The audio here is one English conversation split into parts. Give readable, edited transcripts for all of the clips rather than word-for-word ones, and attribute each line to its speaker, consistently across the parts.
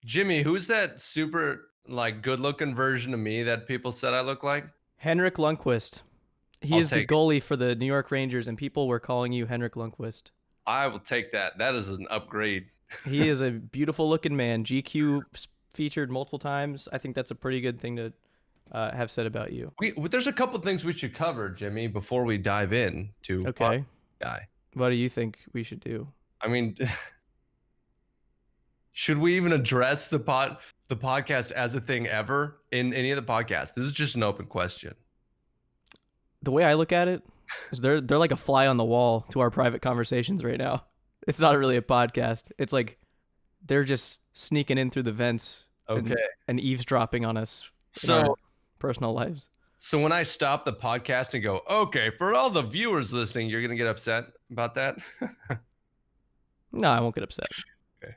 Speaker 1: Jimmy, who's that super like good-looking version of me that people said I look like?
Speaker 2: Henrik Lundqvist. He
Speaker 1: I'll
Speaker 2: is the
Speaker 1: take it.
Speaker 2: goalie for the New York Rangers, and people were calling you Henrik Lundqvist.
Speaker 1: I will take that. That is an upgrade.
Speaker 2: He is a beautiful looking man. GQ featured multiple times. I think that's a pretty good thing to have said about you.
Speaker 1: There's a couple things we should cover, Jimmy, before we dive in to
Speaker 2: Okay.
Speaker 1: guy.
Speaker 2: What do you think we should do?
Speaker 1: I mean, should we even address the podcast as a thing ever in any of the podcasts? This is just an open question.
Speaker 2: The way I look at it is they're like a fly on the wall to our private conversations right now. It's not really a podcast. It's like they're just sneaking in through the vents and eavesdropping on us in our personal lives.
Speaker 1: So when I stop the podcast and go, okay, for all the viewers listening, you're going to get upset about that?
Speaker 2: No, I won't get upset.
Speaker 1: Okay.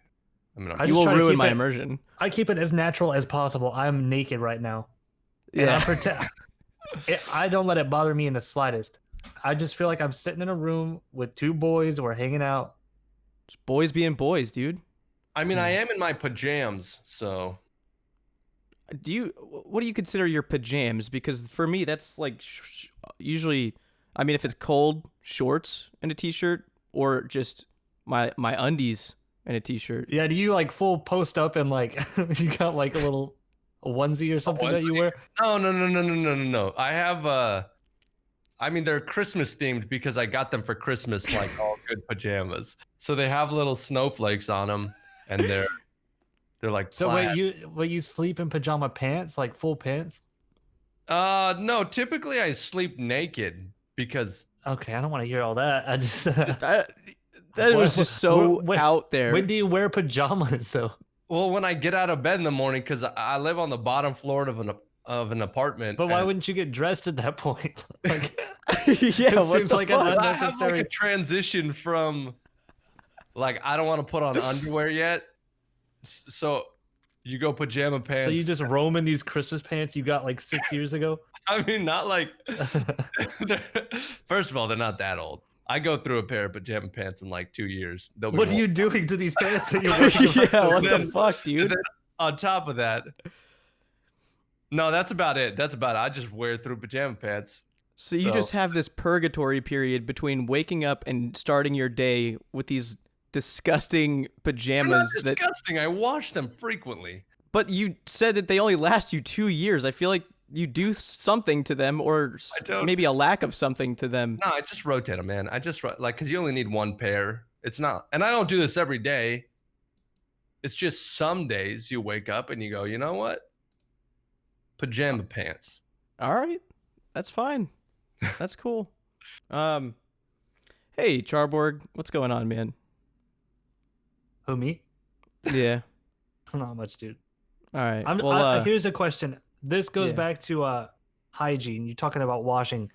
Speaker 1: I
Speaker 2: you will ruin my immersion.
Speaker 3: I keep it as natural as possible. I'm naked right now. And
Speaker 2: Yeah.
Speaker 3: I don't let it bother me in the slightest. I just feel like I'm sitting in a room with two boys. We're hanging out.
Speaker 2: Just boys being boys, dude.
Speaker 1: I mean, I am in my pajamas, so.
Speaker 2: What do you consider your pajamas? Because for me, that's like usually, I mean, if it's cold, shorts and a t-shirt, or just my undies and a t-shirt.
Speaker 3: Yeah, do you like full post up and like you got like a onesie or something that you wear?
Speaker 1: No. I have I mean, they're Christmas themed because I got them for Christmas, like all good pajamas. So they have little snowflakes on them, and they're like.
Speaker 3: So
Speaker 1: plaid.
Speaker 3: wait, you sleep in pajama pants, like full pants?
Speaker 1: No. Typically, I sleep naked because.
Speaker 3: Okay, I don't want to hear all that. I just
Speaker 2: that was just so out there.
Speaker 3: When do you wear pajamas though?
Speaker 1: Well, when I get out of bed in the morning, because I live on the bottom floor of an apartment.
Speaker 3: But why wouldn't you get dressed at that point? Like,
Speaker 2: yeah,
Speaker 3: it seems like an unnecessary.
Speaker 1: I have like a transition from, like, I don't want to put on underwear yet, so you go pajama pants.
Speaker 3: So you just roam in these Christmas pants you got like 6 years ago?
Speaker 1: I mean, not like. First of all, they're not that old. I go through a pair of pajama pants in like 2 years.
Speaker 3: What are you doing to these pants that you're wearing?
Speaker 2: Yeah, what the fuck, dude?
Speaker 1: On top of that, no, that's about it. I just wear through pajama pants.
Speaker 2: So you just have this purgatory period between waking up and starting your day with these disgusting pajamas.
Speaker 1: They're not disgusting. I wash them frequently.
Speaker 2: But you said that they only last you 2 years. I feel like you do something to them, or maybe a lack of something to them.
Speaker 1: No, I just rotate them, man. I just like, because you only need one pair. It's not, and I don't do this every day. It's just some days you wake up and you go, you know what? Pajama pants.
Speaker 2: All right, that's fine. That's cool. Hey, Charborg, what's going on, man?
Speaker 3: Who, me?
Speaker 2: Yeah.
Speaker 3: Not much, dude.
Speaker 2: All right.
Speaker 3: Here's a question. This goes back to hygiene. You're talking about washing.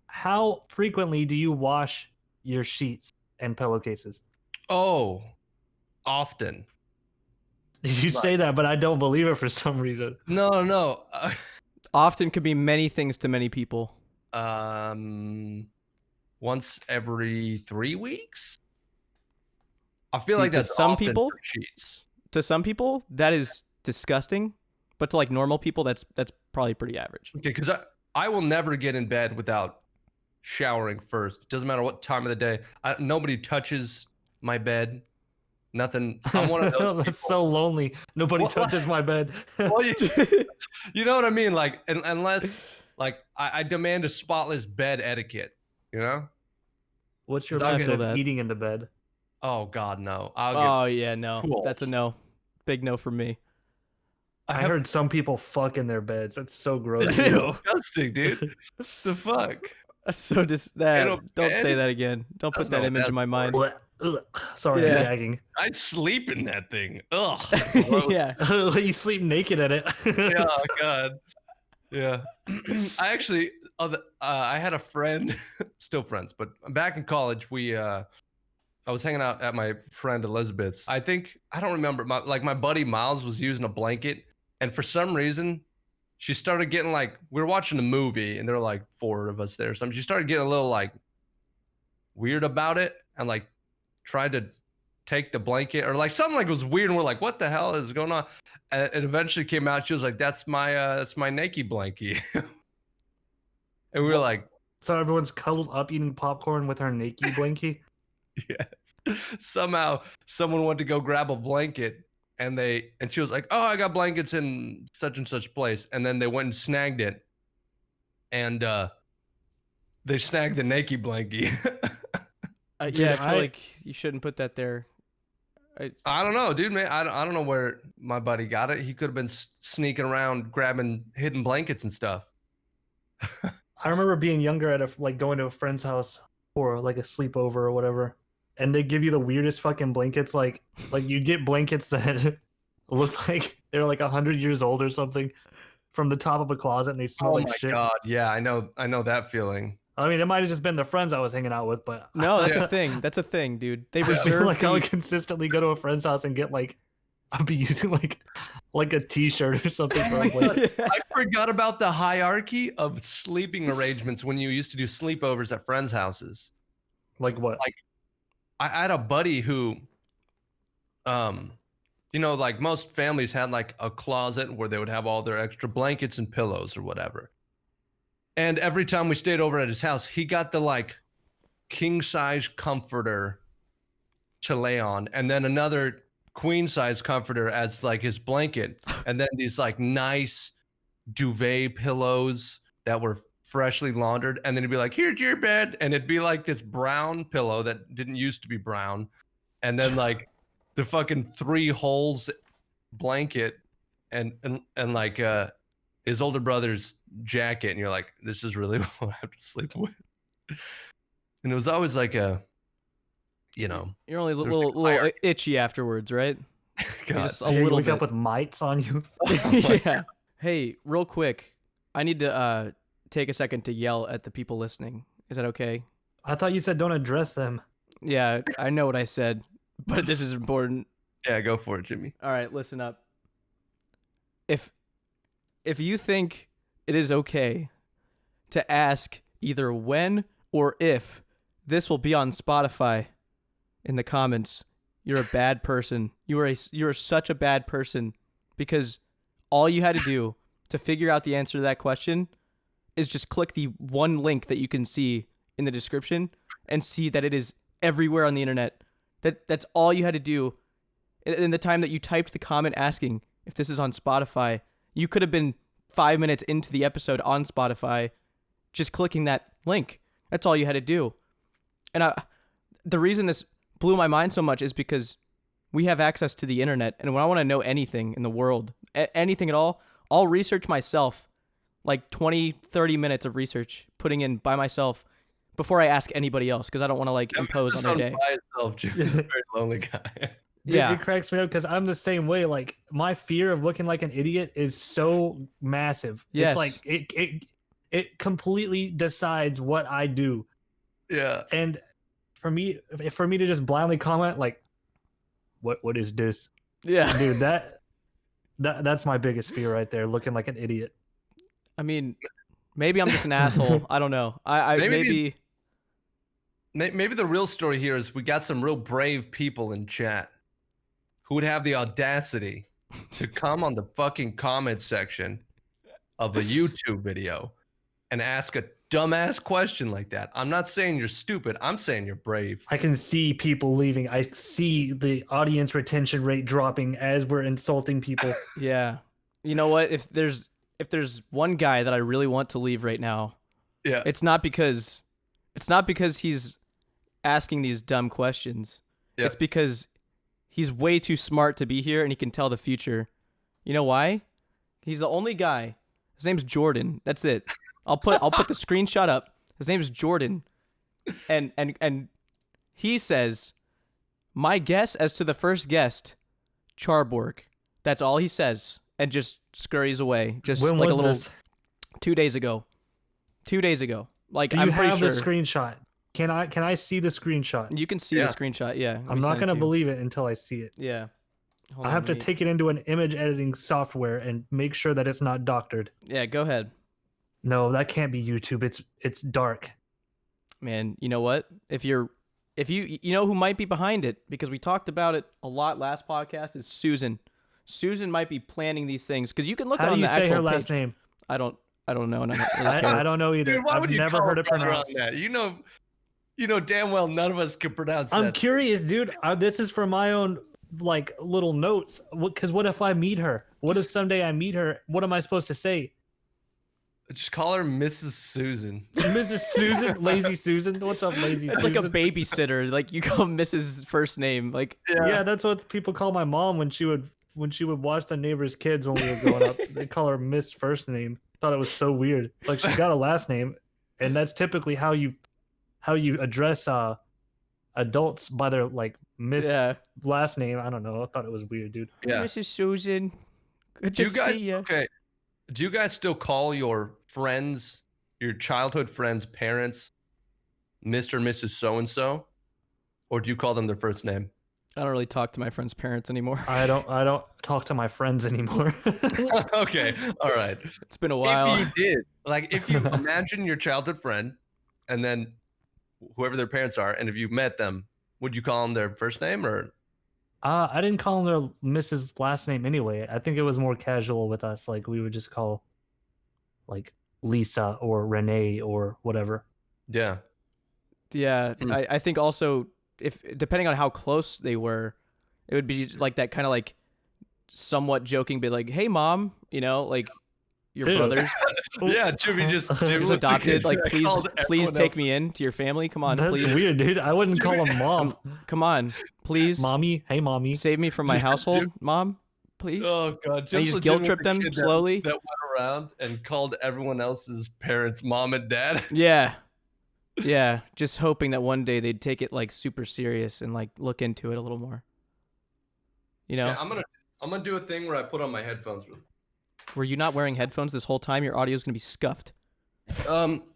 Speaker 3: How frequently do you wash your sheets and pillowcases?
Speaker 1: Oh, often.
Speaker 3: You say that, but I don't believe it for some reason.
Speaker 1: No.
Speaker 2: Often could be many things to many people.
Speaker 1: Once every 3 weeks. I feel like that's
Speaker 2: some
Speaker 1: often
Speaker 2: people.
Speaker 1: For sheets.
Speaker 2: To some people, that is disgusting. But to like normal people, that's probably pretty average.
Speaker 1: Okay, because I will never get in bed without showering first. Doesn't matter what time of the day. Nobody touches my bed. Nothing. I'm one of those.
Speaker 3: That's so lonely. Nobody touches my bed.
Speaker 1: Well, you know what I mean? Like, unless, like, I demand a spotless bed etiquette. You know?
Speaker 3: What's your method of eating in the bed?
Speaker 1: Oh God, no.
Speaker 2: Yeah, no. Cool. That's a no. Big no for me.
Speaker 3: I heard some people fuck in their beds. That's so gross.
Speaker 1: That's disgusting, dude. The fuck?
Speaker 2: So don't say that again. Don't put that image in my mind.
Speaker 3: Sorry, I'm gagging.
Speaker 1: I sleep in that thing. Ugh.
Speaker 2: Yeah.
Speaker 3: You sleep naked in it.
Speaker 1: Yeah, God. Yeah. I actually, I had a friend, still friends, but back in college, I was hanging out at my friend Elizabeth's. I don't remember. My buddy Miles was using a blanket, and for some reason, she started getting like, we were watching a movie, and there were like 4 of us there. So she started getting a little like weird about it, and like tried to take the blanket or like something like it was weird, and we're like, what the hell is going on? And it eventually came out. She was like, that's my naked blankie. And we were like,
Speaker 3: So everyone's cuddled up eating popcorn with her naked blankie.
Speaker 1: yes. Somehow someone went to go grab a blanket and she was like, oh, I got blankets in such and such place. And then they went and snagged it. And they snagged the naked blankie.
Speaker 2: Yeah, I feel like you shouldn't put that there.
Speaker 1: I don't know, dude, man. I don't know where my buddy got it. He could have been sneaking around grabbing hidden blankets and stuff.
Speaker 3: I remember being younger at going to a friend's house for like a sleepover or whatever, and they give you the weirdest fucking blankets. Like you get blankets that look like they're like 100 years old or something from the top of a closet, and they smell like shit. Oh my
Speaker 1: god, yeah, I know that feeling.
Speaker 3: I mean, it might have just been the friends I was hanging out with, but
Speaker 2: no, that's a thing. That's a thing, dude. They
Speaker 3: I
Speaker 2: reserve.
Speaker 3: like I would consistently go to a friend's house and get like, I'd be using like a T-shirt or something. For
Speaker 1: I forgot about the hierarchy of sleeping arrangements when you used to do sleepovers at friends' houses.
Speaker 3: Like what?
Speaker 1: Like, I had a buddy who, like most families had like a closet where they would have all their extra blankets and pillows or whatever. And every time we stayed over at his house, he got the like king size comforter to lay on, and then another queen size comforter as like his blanket, and then these like nice duvet pillows that were freshly laundered, and then he'd be like, here's your bed, and it'd be like this brown pillow that didn't used to be brown, and then like the fucking 3 holes blanket and like his older brother's jacket, and you're like, this is really what I have to sleep with. And it was always like a, you're
Speaker 2: only a little itchy afterwards, right?
Speaker 3: Just a little. Wake up with mites on you.
Speaker 2: Yeah. Hey, real quick, I need to take a second to yell at the people listening. Is that okay?
Speaker 3: I thought you said don't address them.
Speaker 2: Yeah, I know what I said, but this is important.
Speaker 1: Yeah, go for it, Jimmy.
Speaker 2: All right, listen up. If you think it is okay to ask either when or if this will be on Spotify in the comments, you're a bad person. You're such a bad person, because all you had to do to figure out the answer to that question is just click the one link that you can see in the description and see that it is everywhere on the internet. That's all you had to do. In the time that you typed the comment asking if this is on Spotify, you could have been 5 minutes into the episode on Spotify just clicking that link. That's all you had to do. And the reason this blew my mind so much is because we have access to the internet, and when I want to know anything in the world, anything at all, I'll research myself, like 20, 30 minutes of research, putting in by myself before I ask anybody else, because I don't want to like impose on their day.
Speaker 1: By itself, Jimmy's a very lonely guy.
Speaker 3: Dude, yeah, it cracks me up because I'm the same way. Like, my fear of looking like an idiot is so massive.
Speaker 2: Yes.
Speaker 3: It's like it completely decides what I do.
Speaker 1: Yeah.
Speaker 3: And for me to just blindly comment like, what is this?
Speaker 2: Yeah,
Speaker 3: dude, that's my biggest fear right there, looking like an idiot.
Speaker 2: I mean, maybe I'm just an asshole. I don't know.
Speaker 1: Maybe the real story here is we got some real brave people in chat who would have the audacity to come on the fucking comment section of a YouTube video and ask a dumbass question like that. I'm not saying you're stupid. I'm saying you're brave.
Speaker 3: I can see people leaving. I see the audience retention rate dropping as we're insulting people.
Speaker 2: Yeah. You know what? If there's one guy that I really want to leave right now,
Speaker 1: yeah,
Speaker 2: it's not because he's asking these dumb questions.
Speaker 1: Yep.
Speaker 2: It's because he's way too smart to be here, and he can tell the future. You know why? He's the only guy. His name's Jordan. That's it. I'll put the screenshot up. His name is Jordan, and he says, my guess as to the first guest, Charborg. That's all he says, and just scurries away. Just
Speaker 3: when
Speaker 2: like
Speaker 3: was
Speaker 2: a little.
Speaker 3: This?
Speaker 2: 2 days ago. 2 days ago. Like,
Speaker 3: do you
Speaker 2: I'm pretty
Speaker 3: have
Speaker 2: sure.
Speaker 3: the screenshot? Can I see the screenshot?
Speaker 2: You can see the screenshot. Yeah.
Speaker 3: I'm not gonna believe it until I see it.
Speaker 2: Yeah.
Speaker 3: I have to take it into an image editing software and make sure that it's not doctored.
Speaker 2: Yeah, go ahead.
Speaker 3: No, that can't be YouTube. It's dark.
Speaker 2: Man, you know what? If if you know who might be behind it, because we talked about it a lot last podcast, is Susan. Susan might be planning these things because you can look
Speaker 3: How
Speaker 2: on
Speaker 3: do you
Speaker 2: the
Speaker 3: say
Speaker 2: actual
Speaker 3: her last
Speaker 2: page.
Speaker 3: name?
Speaker 2: I don't know. And I don't really care.
Speaker 3: I don't know either.
Speaker 1: Dude, why
Speaker 3: I've
Speaker 1: would you
Speaker 3: never
Speaker 1: call
Speaker 3: heard
Speaker 1: a
Speaker 3: it
Speaker 1: brother on
Speaker 3: pronounced.
Speaker 1: that? You know damn well none of us can pronounce
Speaker 3: I'm
Speaker 1: that.
Speaker 3: curious, dude. This is for my own like little notes. Because what if I meet her? What if someday I meet her? What am I supposed to say?
Speaker 1: Just call her Mrs. Susan.
Speaker 3: Mrs. Susan, Lazy Susan. What's up, Lazy
Speaker 2: It's
Speaker 3: Susan?
Speaker 2: like a babysitter. Like you call Mrs. first name. Like
Speaker 3: Yeah, that's what people call my mom when she would watch the neighbor's kids when we were growing up. They call her Miss first name. Thought it was so weird. It's like she got a last name, and that's typically how you address adults by their like Miss last name. I don't know. I thought it was weird, dude.
Speaker 1: Yeah.
Speaker 2: Mrs. Susan. Good
Speaker 1: Do
Speaker 2: to
Speaker 1: you guys
Speaker 2: see you.
Speaker 1: okay? Do you guys still call your friends, your childhood friends' parents, Mr. and Mrs. So and so, or do you call them their first name?
Speaker 2: I don't really talk to my friends' parents anymore.
Speaker 3: I don't talk to my friends anymore.
Speaker 1: Okay, all right.
Speaker 2: It's been a while.
Speaker 1: If you did, like, if you imagine your childhood friend, and then whoever their parents are, and if you met them, would you call them their first name or?
Speaker 3: I didn't call her Mrs. last name anyway. I think it was more casual with us. Like we would just call like Lisa or Renee or whatever.
Speaker 1: Yeah.
Speaker 2: Yeah,
Speaker 1: Mm.
Speaker 2: I think also if depending on how close they were, it would be like that kind of like somewhat joking, be like, "Hey, mom," you know, like your
Speaker 3: Ew.
Speaker 2: brothers
Speaker 1: Yeah, Jimmy Jimmy
Speaker 2: was
Speaker 1: was
Speaker 2: adopted. Like, please
Speaker 1: called everyone
Speaker 2: take
Speaker 1: else.
Speaker 2: me in to your family. Come on,
Speaker 3: That's
Speaker 2: please.
Speaker 3: weird, dude. I wouldn't call him mom.
Speaker 2: Come on, please.
Speaker 3: Mommy, hey mommy.
Speaker 2: Save me from my household, mom. Please.
Speaker 1: Oh god!
Speaker 2: And you just guilt trip them slowly?
Speaker 1: That went around and called everyone else's parents mom and dad.
Speaker 2: Yeah. Yeah, just hoping that one day they'd take it like super serious and like look into it a little more. You know,
Speaker 1: Yeah, I'm gonna do a thing where I put on my headphones.
Speaker 2: were you not wearing headphones this whole time? Your audio's gonna be scuffed.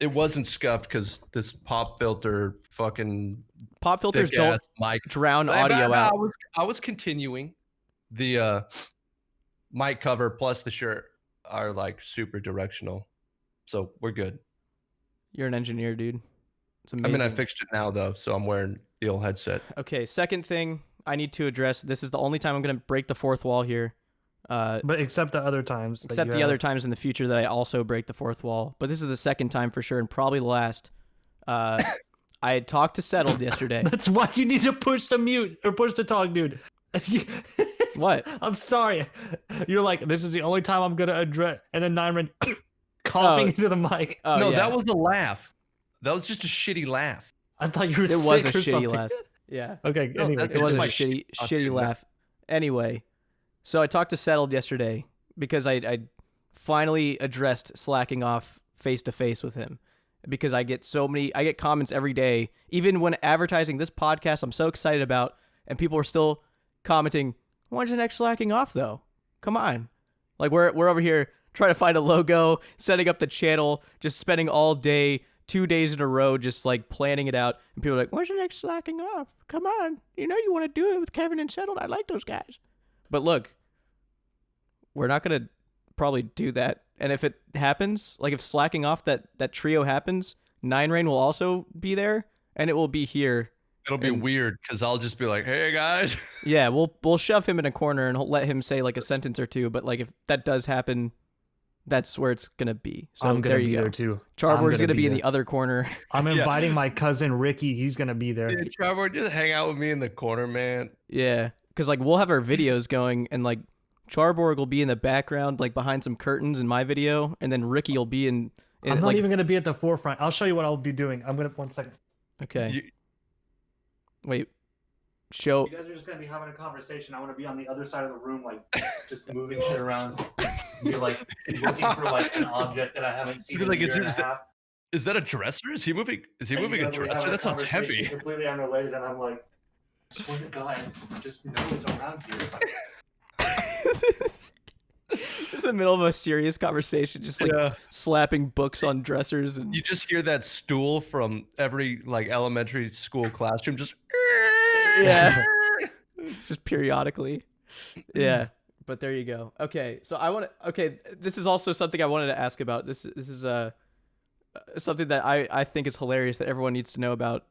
Speaker 1: It wasn't scuffed because this pop filter fucking
Speaker 2: Pop filters don't
Speaker 1: mic
Speaker 2: drown audio out.
Speaker 1: I was continuing. The mic cover plus the shirt are like super directional, so we're good.
Speaker 2: You're an engineer, dude. It's
Speaker 1: I
Speaker 2: amazing.
Speaker 1: mean, I fixed it now though, so I'm wearing the old headset.
Speaker 2: Okay, second thing I need to address. This is the only time I'm gonna break the fourth wall here.
Speaker 3: But except the other times. that
Speaker 2: Except
Speaker 3: you
Speaker 2: the
Speaker 3: have.
Speaker 2: other times in the future that I also break the fourth wall. But this is the second time for sure, and probably the last. I had talked to Settled yesterday.
Speaker 3: That's why you need to push the mute or push the talk, dude.
Speaker 2: What?
Speaker 3: I'm sorry. You're like, this is the only time I'm gonna address, and then Nyman coughing into the mic.
Speaker 2: Oh,
Speaker 1: No,
Speaker 2: yeah.
Speaker 1: that was a laugh. That was just a shitty laugh.
Speaker 3: I thought you were.
Speaker 2: It was a
Speaker 3: sick or
Speaker 2: shitty
Speaker 3: something.
Speaker 2: laugh. Yeah.
Speaker 3: Okay.
Speaker 1: No,
Speaker 3: Anyway,
Speaker 1: that's
Speaker 2: It was a
Speaker 1: like
Speaker 2: shitty
Speaker 1: shit
Speaker 2: laugh. Anyway, so I talked to Settled yesterday because I finally addressed slacking off face to face with him because I get comments every day, even when advertising this podcast I'm so excited about, and people are still commenting, when's the next slacking off though? Come on. Like we're over here trying to find a logo, setting up the channel, just spending all day, 2 days in a row, just like planning it out. And people are like, when's the next slacking off? Come on. You know you want to do it with Kevin and Settled. I like those guys. But look, we're not going to probably do that. And if it happens, like if slacking off that trio happens, Nine Rain will also be there and it will be here.
Speaker 1: It'll be
Speaker 2: And-
Speaker 1: weird because I'll just be like, "Hey guys."
Speaker 2: Yeah, we'll shove him in a corner and let him say like a sentence or two. But like if that does happen, that's where it's going to be. So
Speaker 3: I'm gonna
Speaker 2: there
Speaker 3: be
Speaker 2: you go.
Speaker 3: there too.
Speaker 2: Charborg's
Speaker 3: I'm
Speaker 2: going to be in
Speaker 3: there.
Speaker 2: the other corner.
Speaker 3: I'm
Speaker 1: Yeah.
Speaker 3: inviting my cousin Ricky. He's gonna be there.
Speaker 1: Dude, Charborg, just hang out with me in the corner, man.
Speaker 2: Yeah, because like we'll have our videos going, and like Charborg will be in the background, like behind some curtains in my video, and then Ricky will be in
Speaker 3: I'm not
Speaker 2: like,
Speaker 3: even gonna be at the forefront. I'll show you what I'll be doing. I'm gonna 1 second.
Speaker 2: Okay,
Speaker 1: You-
Speaker 2: wait. Show.
Speaker 3: You guys are just gonna be having a conversation. I want to be on the other side of the room, like just moving shit around. Be like looking for like an object that I haven't seen
Speaker 1: You're
Speaker 3: in
Speaker 1: like,
Speaker 3: a year
Speaker 1: is
Speaker 3: and a
Speaker 1: this-
Speaker 3: half.
Speaker 1: Is that a dresser? Is he moving? Is he
Speaker 3: And
Speaker 1: moving
Speaker 3: you
Speaker 1: a
Speaker 3: guys will be
Speaker 1: dresser?
Speaker 3: having
Speaker 1: That sounds
Speaker 3: conversation
Speaker 1: heavy.
Speaker 3: Completely unrelated, and I'm like, I swear to God, just know it's around here.
Speaker 2: Just in the middle of a serious conversation, just like
Speaker 1: Yeah.
Speaker 2: slapping books on dressers and
Speaker 1: You just hear that stool from every like elementary school classroom just.
Speaker 2: Yeah. just periodically. Yeah, but there you go. Okay, so okay, this is also something I wanted to ask about. This is something that I think is hilarious that everyone needs to know about.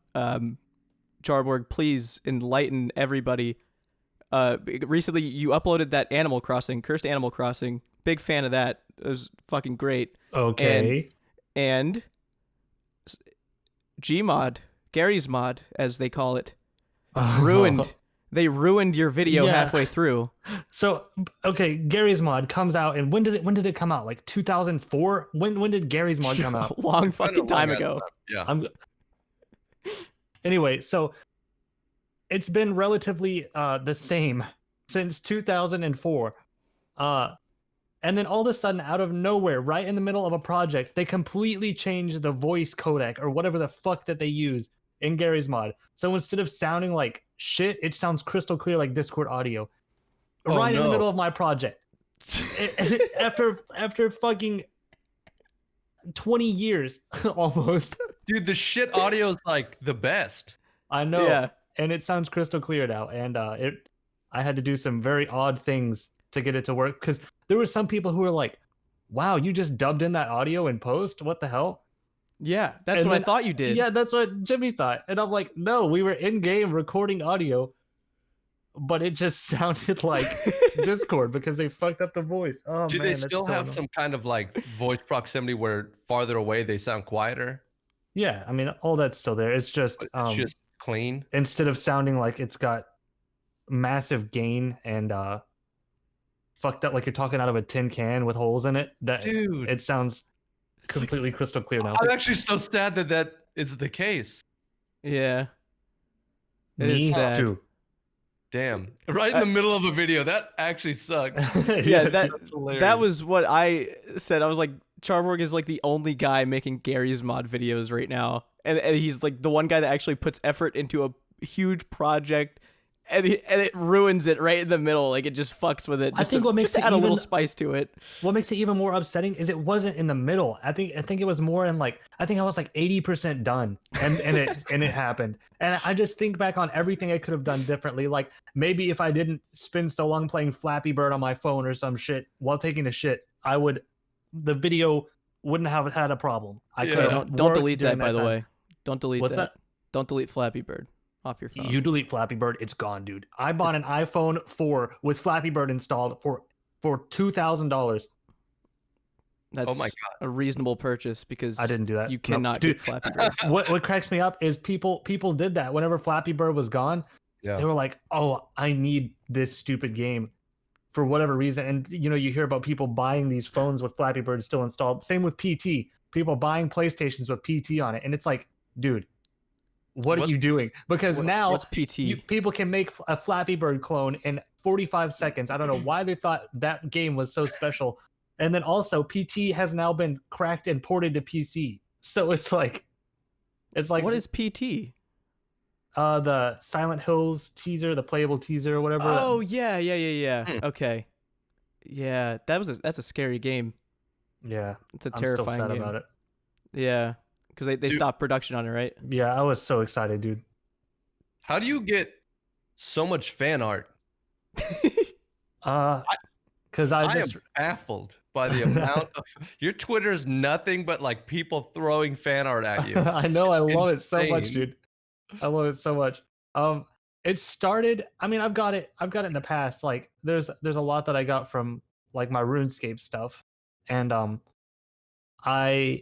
Speaker 2: Charborg, please enlighten everybody. Recently you uploaded that Animal Crossing, Cursed Animal Crossing. Big fan of that. It was fucking great.
Speaker 3: Okay.
Speaker 2: And Gmod, Garry's mod, as they call it, ruined. They ruined your video halfway through.
Speaker 3: So okay, Garry's mod comes out, and when did it come out? Like 2004? When did Garry's mod come out?
Speaker 2: Long fucking time ago.
Speaker 1: Yeah.
Speaker 3: Anyway, so it's been relatively the same since 2004. And then all of a sudden, out of nowhere, right in the middle of a project, they completely changed the voice codec or whatever the fuck that they use in Garry's mod. So instead of sounding like shit, it sounds crystal clear like Discord audio. In the middle of my project. After fucking 20 years almost.
Speaker 1: Dude, the shit audio is like the best.
Speaker 3: I know.
Speaker 2: Yeah.
Speaker 3: And it sounds crystal clear now. And I had to do some very odd things to get it to work, because there were some people who were like, wow, you just dubbed in that audio in post? What the hell?
Speaker 2: Yeah, that's what I thought you did.
Speaker 3: Yeah, that's what Jimmy thought. And I'm like, no, we were in game recording audio, but it just sounded like Discord because they fucked up the voice. Oh,
Speaker 1: Do
Speaker 3: man,
Speaker 1: they still have some kind of like voice proximity where farther away they sound quieter?
Speaker 3: Yeah, I mean, all that's still there. It's just
Speaker 1: clean.
Speaker 3: Instead of sounding like it's got massive gain and fucked up like you're talking out of a tin can with holes in it,
Speaker 1: Dude,
Speaker 3: it sounds completely crystal clear now.
Speaker 1: I'm actually so sad that is the case.
Speaker 2: Yeah. It
Speaker 3: Me
Speaker 2: is sad.
Speaker 3: too.
Speaker 1: Damn. Right in the middle of a video. That actually sucked.
Speaker 2: Yeah,
Speaker 1: That's hilarious.
Speaker 2: that was what I said. I was like, Charborg is like the only guy making Garry's mod videos right now. And he's like the one guy that actually puts effort into a huge project, and it ruins it right in the middle. Like, it just fucks with it.
Speaker 3: I think what makes
Speaker 2: just to
Speaker 3: it
Speaker 2: add a little
Speaker 3: even-
Speaker 2: spice to it.
Speaker 3: What makes it even more upsetting is it wasn't in the middle. I think it was more in like, I think I was like 80% done, and it happened. And I just think back on everything I could have done differently. Like, maybe if I didn't spend so long playing Flappy Bird on my phone or some shit while taking a shit, the video wouldn't have had a problem. I could have
Speaker 2: Don't delete that, by the way. Don't delete
Speaker 3: What's
Speaker 2: that. Don't delete Flappy Bird off your phone.
Speaker 3: You delete Flappy Bird, it's gone, dude. I bought an iPhone 4 with Flappy Bird installed for $2,000.
Speaker 2: That's
Speaker 1: Oh my God.
Speaker 2: a reasonable purchase, because
Speaker 3: I didn't do that.
Speaker 2: You
Speaker 3: No.
Speaker 2: cannot
Speaker 3: Dude,
Speaker 2: get Flappy Bird.
Speaker 3: What cracks me up is people did that whenever Flappy Bird was gone.
Speaker 1: Yeah.
Speaker 3: They were like, "Oh, I need this stupid game for whatever reason." And you hear about people buying these phones with Flappy Bird still installed. Same with PT. People buying PlayStations with PT on it, and it's like, dude, what are you doing? Because now
Speaker 2: What's PT?
Speaker 3: people can make a Flappy Bird clone in 45 seconds. I don't know why they thought that game was so special. And then also PT has now been cracked and ported to PC. So it's like
Speaker 2: What is PT?
Speaker 3: The Silent Hills teaser, the playable teaser or whatever.
Speaker 2: Oh yeah. Okay. Yeah, that's a scary game.
Speaker 3: Yeah.
Speaker 2: It's a
Speaker 3: I'm
Speaker 2: terrifying
Speaker 3: still sad
Speaker 2: game.
Speaker 3: about it.
Speaker 2: Yeah, because they stopped production on it, right?
Speaker 3: Yeah, I was so excited, dude.
Speaker 1: How do you get so much fan art?
Speaker 3: Because I
Speaker 1: I
Speaker 3: just
Speaker 1: am baffled by the amount of your Twitter's nothing but like people throwing fan art at you.
Speaker 3: I know, I love it so much,
Speaker 1: Insane.
Speaker 3: dude. I love it so much. It started, I mean, I've got it in the past. Like there's a lot that I got from like my RuneScape stuff. And I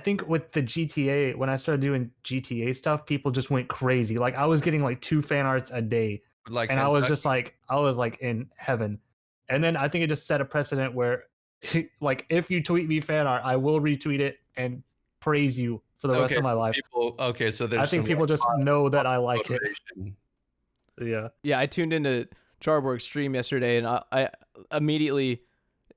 Speaker 3: think with the GTA, when I started doing GTA stuff, people just went crazy. Like I was getting like 2 fan arts a day.
Speaker 1: Like,
Speaker 3: And I was just like, I was like in heaven. And then I think it just set a precedent where like if you tweet me fan art, I will retweet it and praise you for the rest of my life.
Speaker 1: So there's
Speaker 3: I think
Speaker 1: some,
Speaker 3: people
Speaker 1: like,
Speaker 3: just know that I like it.
Speaker 1: motivation.
Speaker 3: Yeah.
Speaker 2: Yeah, I tuned into Charborg's stream yesterday, and I immediately,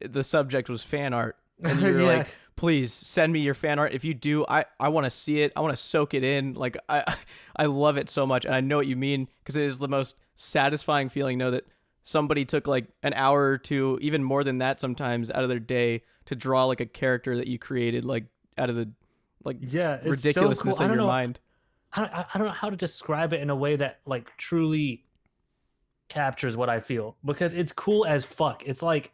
Speaker 2: the subject was fan art, and you were
Speaker 3: Yeah.
Speaker 2: like, please send me your fan art. If you do, I want to see it. I want to soak it in. Like I love it so much, and I know what you mean, because it is the most satisfying feeling. Know that somebody took like an hour or two, even more than that sometimes, out of their day to draw like a character that you created, like out of the
Speaker 3: It's
Speaker 2: ridiculousness
Speaker 3: so cool.
Speaker 2: of your mind.
Speaker 3: I don't know how to describe it in a way that like truly captures what I feel, because it's cool as fuck. It's like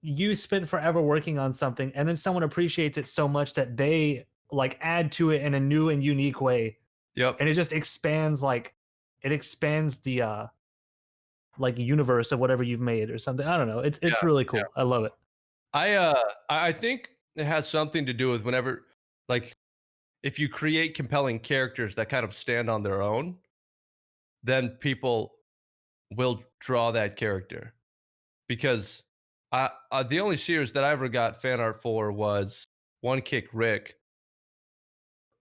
Speaker 3: you spent forever working on something, and then someone appreciates it so much that they like add to it in a new and unique way,
Speaker 1: Yep.
Speaker 3: and it just expands the like universe of whatever you've made or something. I don't know. It's
Speaker 1: Yeah,
Speaker 3: really cool. I love it.
Speaker 1: I think it has something to do with whenever, like, if you create compelling characters that kind of stand on their own, then people will draw that character. Because the only series that I ever got fan art for was One Kick Rick,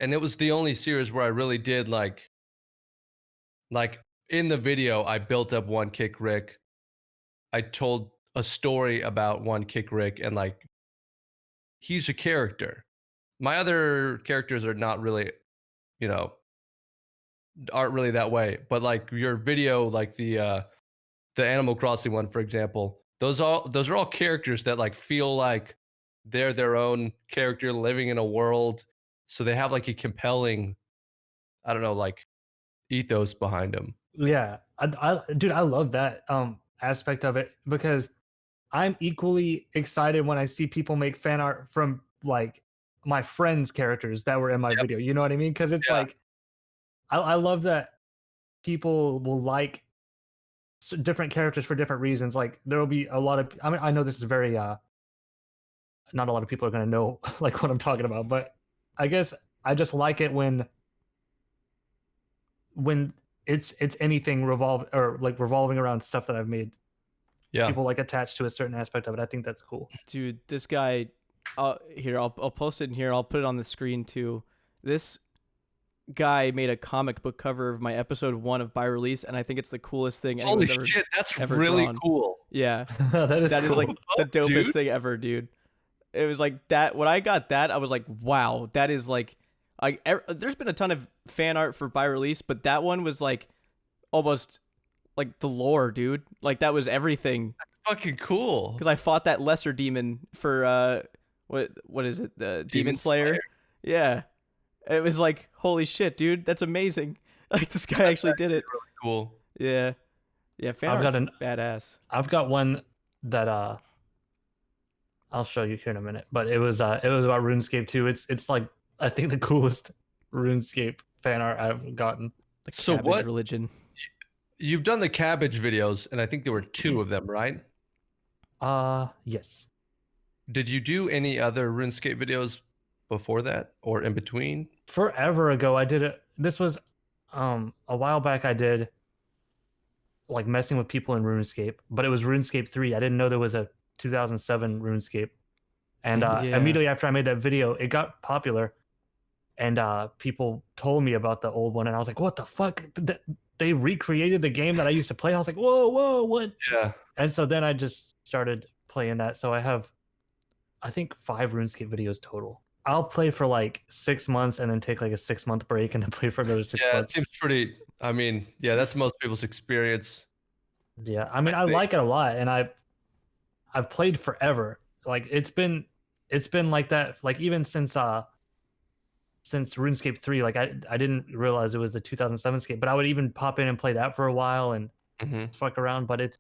Speaker 1: and it was the only series where I really did like in the video I built up One Kick Rick. I told a story about One Kick Rick, and like he's a character. My other characters are not really, you know, aren't really that way. But like your video, like the Animal Crossing one, for example, those are all characters that like feel like they're their own character living in a world. So they have like a compelling, I don't know, like ethos behind them.
Speaker 3: Yeah, dude, I love that aspect of it because I'm equally excited when I see people make fan art from like my friends' characters that were in my
Speaker 1: Yep.
Speaker 3: video. You know what I mean? Because it's
Speaker 1: Yeah.
Speaker 3: like I love that people will like different characters for different reasons. Like there will be a lot of. I mean, I know this is very not a lot of people are gonna know like what I'm talking about, but I guess I just like it when it's anything revolving around stuff that I've made.
Speaker 1: Yeah.
Speaker 3: People like attached to a certain aspect of it. I think that's cool.
Speaker 2: Dude, this guy, here, I'll post it in here. I'll put it on the screen too. This guy made a comic book cover of my episode 1 of By Release, and I think it's the coolest thing
Speaker 1: Holy
Speaker 2: anyone's
Speaker 1: shit, that's
Speaker 2: ever
Speaker 1: really
Speaker 2: drawn.
Speaker 1: cool.
Speaker 2: Yeah,
Speaker 3: That is
Speaker 2: that is
Speaker 3: cool.
Speaker 2: like the
Speaker 1: Fuck,
Speaker 2: dopest
Speaker 1: dude.
Speaker 2: thing ever, dude. It was like that. When I got that, I was like, wow, that is like, there's been a ton of fan art for By Release, but that one was like almost like the lore, dude. Like that was everything.
Speaker 1: Fucking cool.
Speaker 2: Because I fought that lesser demon for what is it, the Demon Slayer? Yeah, it was like, holy shit, dude, that's amazing. Like this guy actually did it.
Speaker 1: Really cool.
Speaker 2: Yeah, fan art's badass.
Speaker 3: I've got one that I'll show you here in a minute, but it was about RuneScape too. It's like I think the coolest RuneScape fan art I've gotten.
Speaker 2: The
Speaker 1: So
Speaker 2: cabbage
Speaker 1: what-
Speaker 2: religion?
Speaker 1: You've done the cabbage videos, and I think there were 2 of them, right?
Speaker 3: Yes.
Speaker 1: Did you do any other RuneScape videos before that or in between?
Speaker 3: Forever ago I did it. This was a while back. I did like messing with people in RuneScape, but it was RuneScape 3. I didn't know there was a 2007 RuneScape. And
Speaker 2: Yeah.
Speaker 3: immediately after I made that video, it got popular, and people told me about the old one, and I was like, "What the fuck? They recreated the game that I used to play." I was like, "Whoa, what?"
Speaker 1: Yeah.
Speaker 3: And so then I just started playing that. So I have, I think, 5 RuneScape videos total. I'll play for like 6 months and then take like a 6-month break and then play for another 6
Speaker 1: Yeah, it
Speaker 3: months.
Speaker 1: seems pretty. I mean, yeah, that's most people's experience.
Speaker 3: Yeah, I mean, I
Speaker 1: think-
Speaker 3: like it a lot, and I've played forever. Like it's been like that. Like even since RuneScape 3, like I didn't realize it was the 2007 scape, but I would even pop in and play that for a while and
Speaker 1: Mhm.
Speaker 3: fuck around. But it's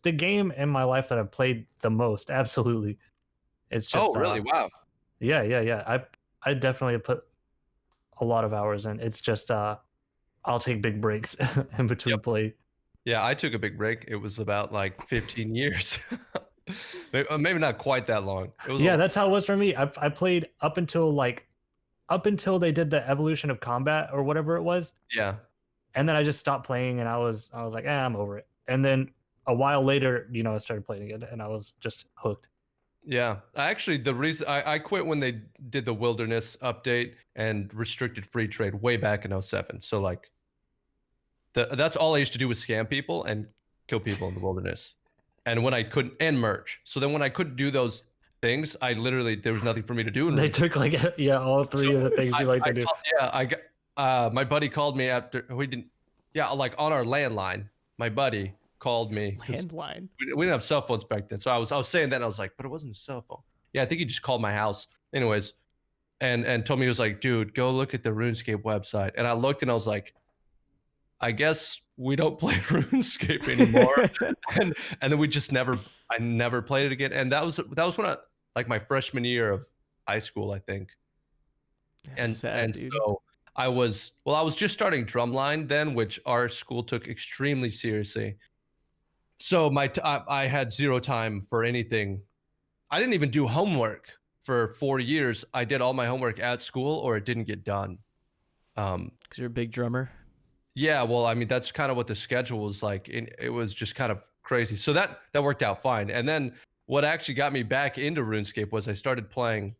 Speaker 3: the game in my life that I've played the most. Absolutely, it's just.
Speaker 1: Oh, really? Wow.
Speaker 3: Yeah. I definitely have put a lot of hours in. It's just I'll take big breaks in between play.
Speaker 1: Yeah, I took a big break. It was about like 15 years. Maybe not quite that long. It was
Speaker 3: Yeah, that's how it was for me. I played up until they did the evolution of combat or whatever it was,
Speaker 1: yeah.
Speaker 3: and then I just stopped playing, and I was like, I'm over it. And then a while later, I started playing again, and I was just hooked.
Speaker 1: Yeah, the reason I quit when they did the wilderness update and restricted free trade way back in 07. So like, that's all I used to do was scam people and kill people in the wilderness, and when I couldn't and merge. So then when I couldn't do those things, there was nothing for me to do.
Speaker 3: They took like all 3 of the things you like to do.
Speaker 1: I got my buddy called me after we didn't. Yeah, like on our landline, my buddy called me.
Speaker 2: Landline.
Speaker 1: We didn't have cell phones back then, so I was saying that, and I was like, but it wasn't a cell phone. Yeah, I think he just called my house. Anyways, and told me, he was like, dude, go look at the RuneScape website. And I looked, and I was like, I guess we don't play RuneScape anymore. and then I never played it again. And that was when like my freshman year of high school, I think. And
Speaker 2: sad, dude.
Speaker 1: so I was just starting drumline then, which our school took extremely seriously. So I had zero time for anything. I didn't even do homework for 4 years. I did all my homework at school or it didn't get done.
Speaker 2: Because you're a big drummer.
Speaker 1: Yeah, well, I mean, that's kind of what the schedule was like. It was just kind of crazy. So that worked out fine. And then what actually got me back into RuneScape was I started playing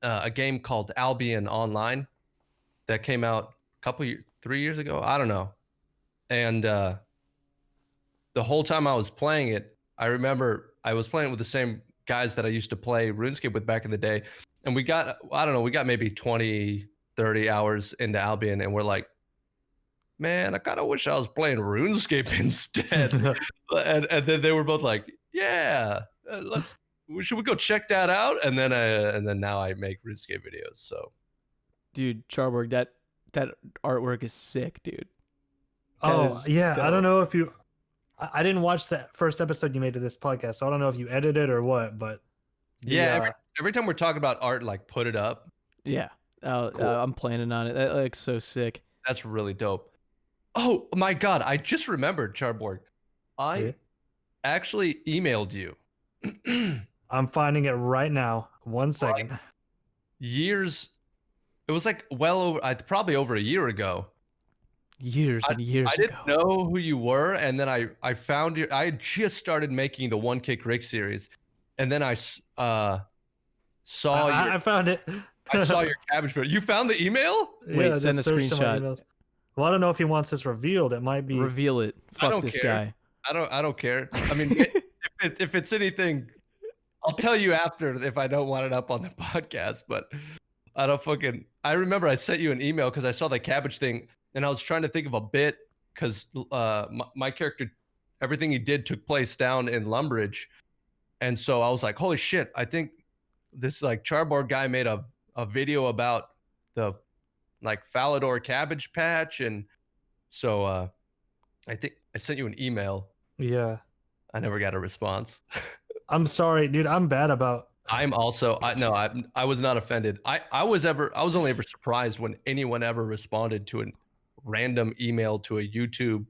Speaker 1: a game called Albion Online that came out a couple 3 years ago. I don't know. And the whole time I was playing it, I remember I was playing with the same guys that I used to play RuneScape with back in the day. And we got maybe 20, 30 hours into Albion, and we're like, man, I kind of wish I was playing RuneScape instead. and then they were both like, yeah, should we go check that out? And then now I make RuneScape videos. So,
Speaker 2: dude, Charborg, that artwork is sick, dude.
Speaker 3: Oh yeah,
Speaker 2: dope.
Speaker 3: I don't know if you. I didn't watch that first episode you made of this podcast, so I don't know if you edited or what. But
Speaker 1: yeah, every time we're talking about art, like put it up.
Speaker 2: Yeah,
Speaker 1: Cool.
Speaker 2: I'm planning on it. That looks so sick.
Speaker 1: That's really dope. Oh my God, I just remembered, Charborg. I actually emailed you.
Speaker 3: I'm finding it right now. 1 second.
Speaker 1: Years. It was like probably over a year ago.
Speaker 2: Years and years ago.
Speaker 1: I didn't know who you were, and then I found you. I had just started making the One Kick Rick series, and then I saw
Speaker 3: I found it.
Speaker 1: I saw your cabbage bird. You found the email?
Speaker 2: Wait,
Speaker 3: Yeah,
Speaker 2: send a
Speaker 3: just searched my
Speaker 2: screenshot.
Speaker 3: emails. Well, I don't know if he wants this revealed. It might be.
Speaker 2: Reveal it. Fuck
Speaker 1: don't
Speaker 2: this
Speaker 1: care.
Speaker 2: guy.
Speaker 1: I don't care. I mean, if it's anything, I'll tell you after if I don't want it up on the podcast. But I don't fucking. I remember I sent you an email because I saw the cabbage thing, and I was trying to think of a bit because my character, everything he did took place down in Lumbridge, and so I was like, holy shit! I think this like Charborg guy made a video about the like Falador cabbage patch, and so I think I sent you an email.
Speaker 3: Yeah.
Speaker 1: I never got a response.
Speaker 3: I'm sorry, dude. I'm bad about.
Speaker 1: I'm also I was not offended. I was only ever surprised when anyone ever responded to a random email to a YouTube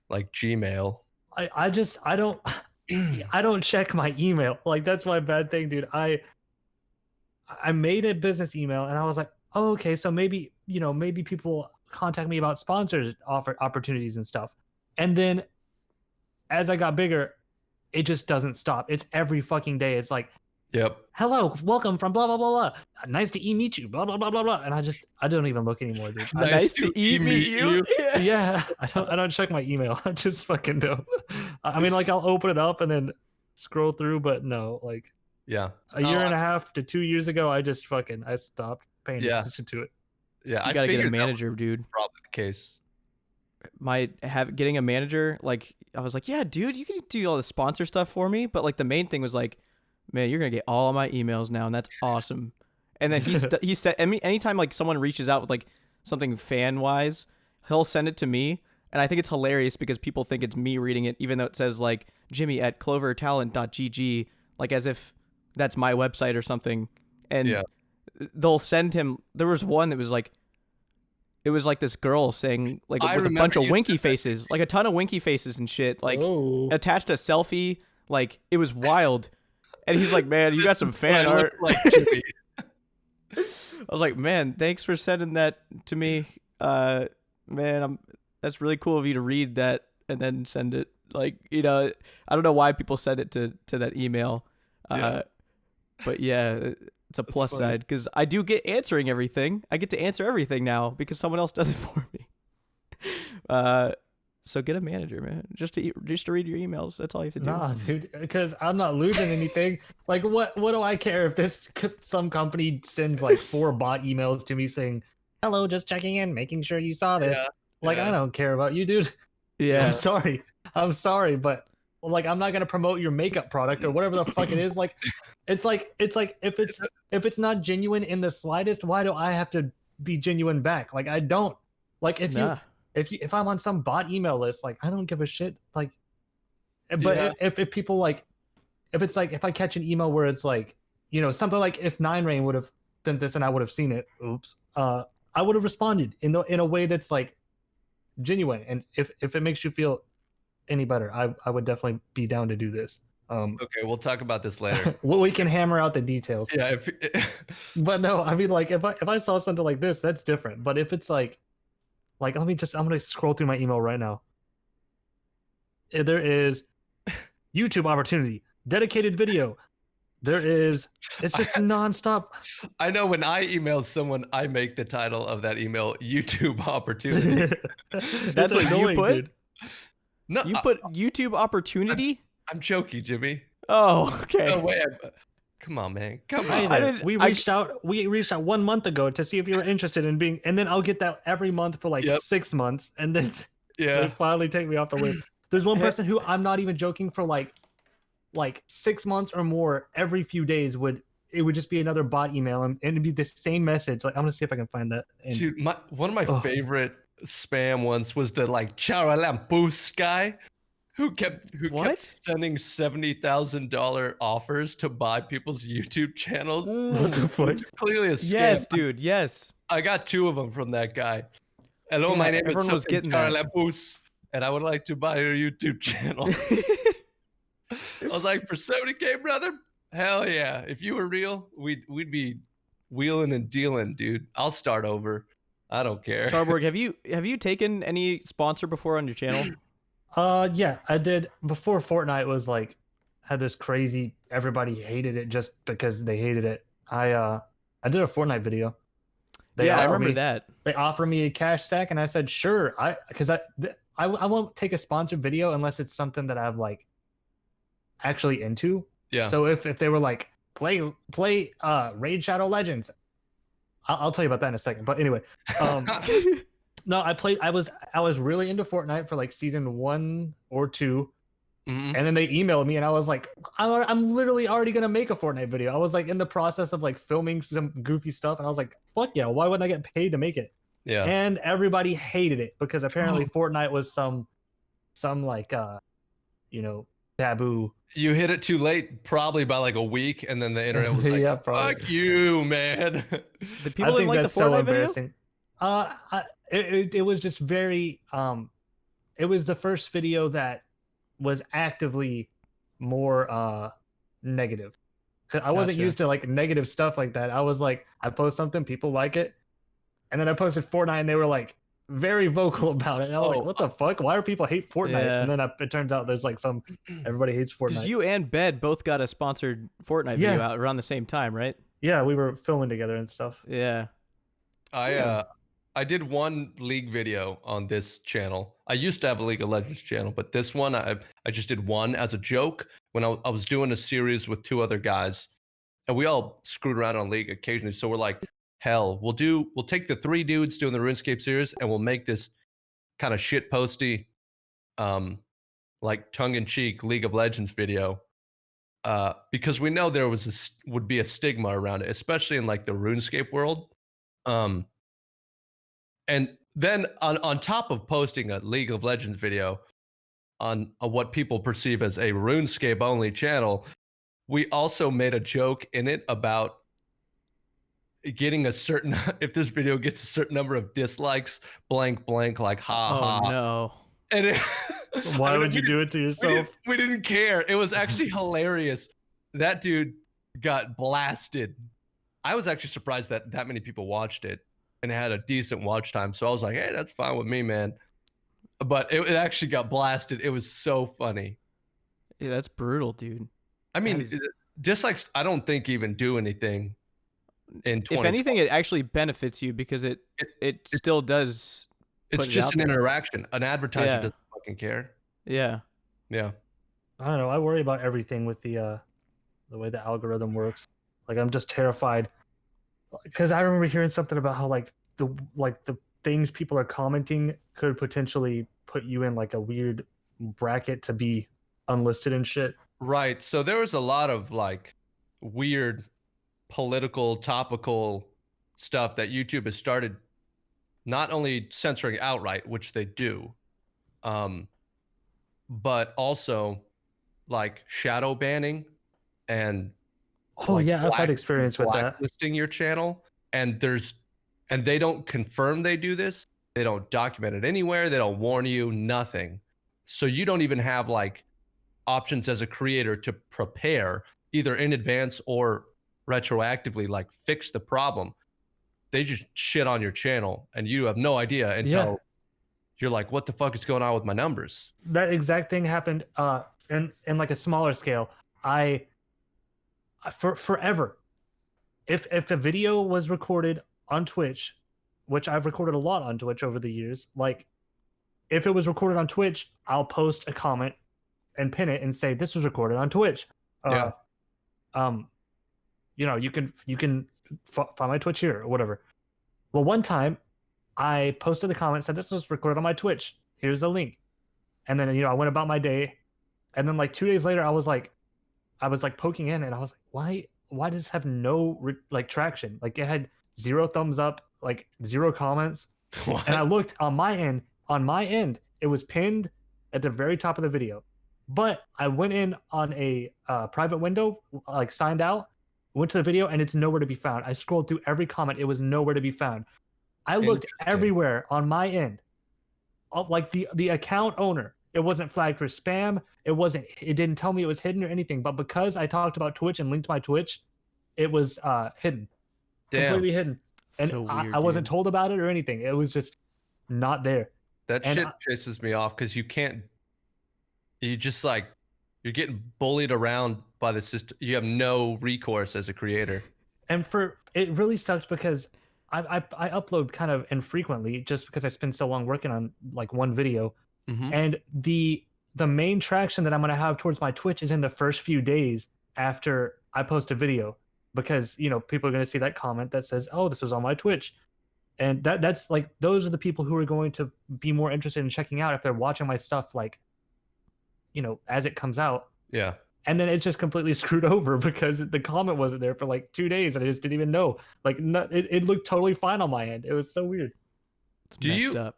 Speaker 1: like Gmail.
Speaker 3: I don't check my email. Like that's my bad thing, dude. I made a business email and I was like, oh, okay, so maybe people contact me about sponsors opportunities and stuff. And then as I got bigger, it just doesn't stop. It's every fucking day. It's like,
Speaker 1: yep.
Speaker 3: Hello, welcome from blah blah blah blah. Nice to meet you. Blah blah blah blah blah. And I don't even look anymore, dude.
Speaker 2: Nice to meet you.
Speaker 3: Yeah, I don't check my email. I just fucking don't. I mean, like I'll open it up and then scroll through, but no, like
Speaker 1: Yeah.
Speaker 3: a year and a half to 2 years ago, I stopped paying attention to it.
Speaker 1: Yeah,
Speaker 2: You gotta get a manager, dude.
Speaker 1: Probably the case.
Speaker 2: Getting a manager, like I was like, yeah, dude, you can do all the sponsor stuff for me, but like the main thing was like, man, you're gonna get all of my emails now, and that's awesome. And then he said, anytime like someone reaches out with like something fan wise, he'll send it to me, and I think it's hilarious because people think it's me reading it, even though it says like Jimmy at clovertalent.gg, like as if that's my website or something. And they'll send him. There was one that was like, it was like this girl saying like with a bunch of winky faces, like a ton of winky faces and shit, like attached a selfie, like it was wild. And he's like, man, you got some fan art.
Speaker 1: Like Jimmy.
Speaker 2: I was like, man, thanks for sending that to me. Man, that's really cool of you to read that and then send it. Like, I don't know why people send it to that email. But yeah, it's a plus side because I do get answering everything. I get to answer everything now because someone else does it for me. So get a manager, man. Just to read your emails. That's all you have to do.
Speaker 3: Nah, dude, because I'm not losing anything. Like, what do I care if some company sends like 4 bot emails to me saying, "Hello, just checking in, making sure you saw this." I don't care about you, dude.
Speaker 2: Yeah.
Speaker 3: I'm sorry, but like I'm not gonna promote your makeup product or whatever the fuck it is. Like, it's like if it's not genuine in the slightest, why do I have to be genuine back? Like I don't. Like if I'm on some bot email list, like I don't give a shit. Like, but if people like, if it's like if I catch an email where it's like, something like if 9rain would have sent this and I would have seen it. Oops. I would have responded in a way that's like genuine. And if it makes you feel any better, I would definitely be down to do this.
Speaker 1: Okay, we'll talk about this later.
Speaker 3: Well, we can hammer out the details.
Speaker 1: Yeah,
Speaker 3: But no, I mean, like, if I saw something like this, that's different. But if it's like I'm gonna scroll through my email right now. There is YouTube opportunity, dedicated video. There is, it's just nonstop.
Speaker 1: I know when I email someone, I make the title of that email YouTube opportunity.
Speaker 2: That's what you put?
Speaker 3: Dude.
Speaker 1: No,
Speaker 2: You put YouTube opportunity?
Speaker 1: I'm joking, Jimmy.
Speaker 2: Oh, okay.
Speaker 1: No way. Come on, man. Come
Speaker 3: Hey
Speaker 1: on.
Speaker 3: there. We reached out 1 month ago to see if you were interested in being, and then I'll get that every month for like 6 months, and then they finally take me off the list. There's one person who, I'm not even joking, for like 6 months or more, every few days would just be another bot email, and it'd be the same message. Like, I'm gonna see if I can find that. And,
Speaker 1: dude, one of my favorite spam ones was the like Charalampus guy who kept sending $70,000 offers to buy people's YouTube channels.
Speaker 3: What the fuck?
Speaker 1: It's clearly a scam.
Speaker 2: Yes, dude. Yes.
Speaker 1: I got 2 of them from that guy. Hello, my name
Speaker 2: everyone was
Speaker 1: is
Speaker 2: getting that.
Speaker 1: Charalampus, and I would like to buy your YouTube channel. I was like, for 70K, brother? Hell yeah. If you were real, we'd be wheeling and dealing, dude. I'll start over. I don't care.
Speaker 2: Charborg, have you taken any sponsor before on your channel?
Speaker 3: Yeah, I did. Before Fortnite was like, had this crazy, everybody hated it just because they hated it. I did a Fortnite video.
Speaker 2: I remember that.
Speaker 3: They offered me a cash stack, and I said sure. Because I won't take a sponsored video unless it's something that I've like actually into.
Speaker 1: Yeah.
Speaker 3: So if they were like play Raid Shadow Legends, I'll tell you about that in a second. But anyway, no, I was really into Fortnite for like season 1 or 2.
Speaker 1: Mm-hmm.
Speaker 3: And then they emailed me, and I was like, I'm literally already gonna make a Fortnite video. I was like in the process of like filming some goofy stuff, and I was like, fuck yeah, why wouldn't I get paid to make it?
Speaker 1: Yeah.
Speaker 3: And everybody hated it because apparently Fortnite was some like taboo.
Speaker 1: You hit it too late, probably by like a week, and then the internet was like,
Speaker 3: Yeah, probably.
Speaker 1: fuck you, man.
Speaker 2: The people didn't like the Fortnite video?
Speaker 3: It was just very it was the first video that was actively more negative. I wasn't used to like negative stuff like that. I was like, I post something, people like it, and then I posted Fortnite, and they were like very vocal about it. And I was like, what the fuck? Why do people hate Fortnite?
Speaker 2: Yeah.
Speaker 3: And then it turns out there's like everybody hates Fortnite.
Speaker 2: Because you and Bed both got a sponsored Fortnite video out around the same time, right?
Speaker 3: Yeah, we were filming together and stuff.
Speaker 2: Yeah.
Speaker 1: I did one League video on this channel. I used to have a League of Legends channel, but this one I just did one as a joke when I was doing a series with 2 other guys, and we all screwed around on League occasionally. So we're like, hell, we'll take the 3 dudes doing the RuneScape series, and we'll make this kind of shit posty, like tongue-in-cheek League of Legends video, because we know there would be a stigma around it, especially in like the RuneScape world. And then on top of posting a League of Legends video on what people perceive as a RuneScape only channel, we also made a joke in it about getting a certain, if this video gets a certain number of dislikes, blank, like ha.
Speaker 2: Oh no.
Speaker 1: And
Speaker 3: why would you do it to yourself?
Speaker 1: We didn't care. It was actually hilarious. That dude got blasted. I was actually surprised that many people watched it and it had a decent watch time. So I was like, hey, that's fine with me, man. But it actually got blasted. It was so funny.
Speaker 2: Yeah, that's brutal, dude.
Speaker 1: I mean, dislikes, I don't think even do anything in 2020.
Speaker 2: If anything, it actually benefits you because it still does.
Speaker 1: It's just an interaction. An advertiser doesn't fucking care.
Speaker 2: Yeah.
Speaker 1: Yeah.
Speaker 3: I don't know. I worry about everything with the way the algorithm works. Like, I'm just terrified because I remember hearing something about how like the things people are commenting could potentially put you in like a weird bracket to be unlisted and shit.
Speaker 1: Right. So there was a lot of like weird political, topical stuff that YouTube has started not only censoring outright, which they do, but also like shadow banning and
Speaker 3: Oh yeah, I've had experience with that.
Speaker 1: Blacklisting your channel, and they don't confirm they do this. They don't document it anywhere. They don't warn you, nothing. So you don't even have like options as a creator to prepare either in advance or retroactively, like fix the problem. They just shit on your channel and you have no idea until you're like, what the fuck is going on with my numbers?
Speaker 3: That exact thing happened in like a smaller scale. For forever, if a video was recorded on Twitch, which I've recorded a lot on Twitch over the years, like if it was recorded on Twitch, I'll post a comment and pin it and say this was recorded on Twitch. You know, you can find my Twitch here or whatever. Well, one time I posted a comment, said this was recorded on my Twitch. Here's a link. And then, you know, I went about my day. And then like 2 days later, I was like poking in and I was like, why does this have no like traction? Like it had 0 thumbs up, like 0 comments.
Speaker 1: What?
Speaker 3: And I looked on my end, it was pinned at the very top of the video. But I went in on a private window, like signed out, went to the video, and it's nowhere to be found. I scrolled through every comment. It was nowhere to be found. I looked everywhere on my end. Like the account owner, it wasn't flagged for spam. It didn't tell me it was hidden or anything. But because I talked about Twitch and linked my Twitch, it was hidden.
Speaker 1: Damn.
Speaker 3: Completely hidden. And
Speaker 2: So weird,
Speaker 3: I wasn't told about it or anything. It was just not there.
Speaker 1: That shit pisses me off because you're getting bullied around by the system. You have no recourse as a creator.
Speaker 3: And it really sucks because I upload kind of infrequently just because I spend so long working on like one video.
Speaker 1: Mm-hmm.
Speaker 3: And the main traction that I'm going to have towards my Twitch is in the first few days after I post a video, because, you know, people are going to see that comment that says, oh, this was on my Twitch. And that's like, those are the people who are going to be more interested in checking out if they're watching my stuff, like, you know, as it comes out.
Speaker 1: Yeah.
Speaker 3: And then it's just completely screwed over because the comment wasn't there for like 2 days and I just didn't even know. Like, it looked totally fine on my end. It was so weird.
Speaker 2: It's messed up.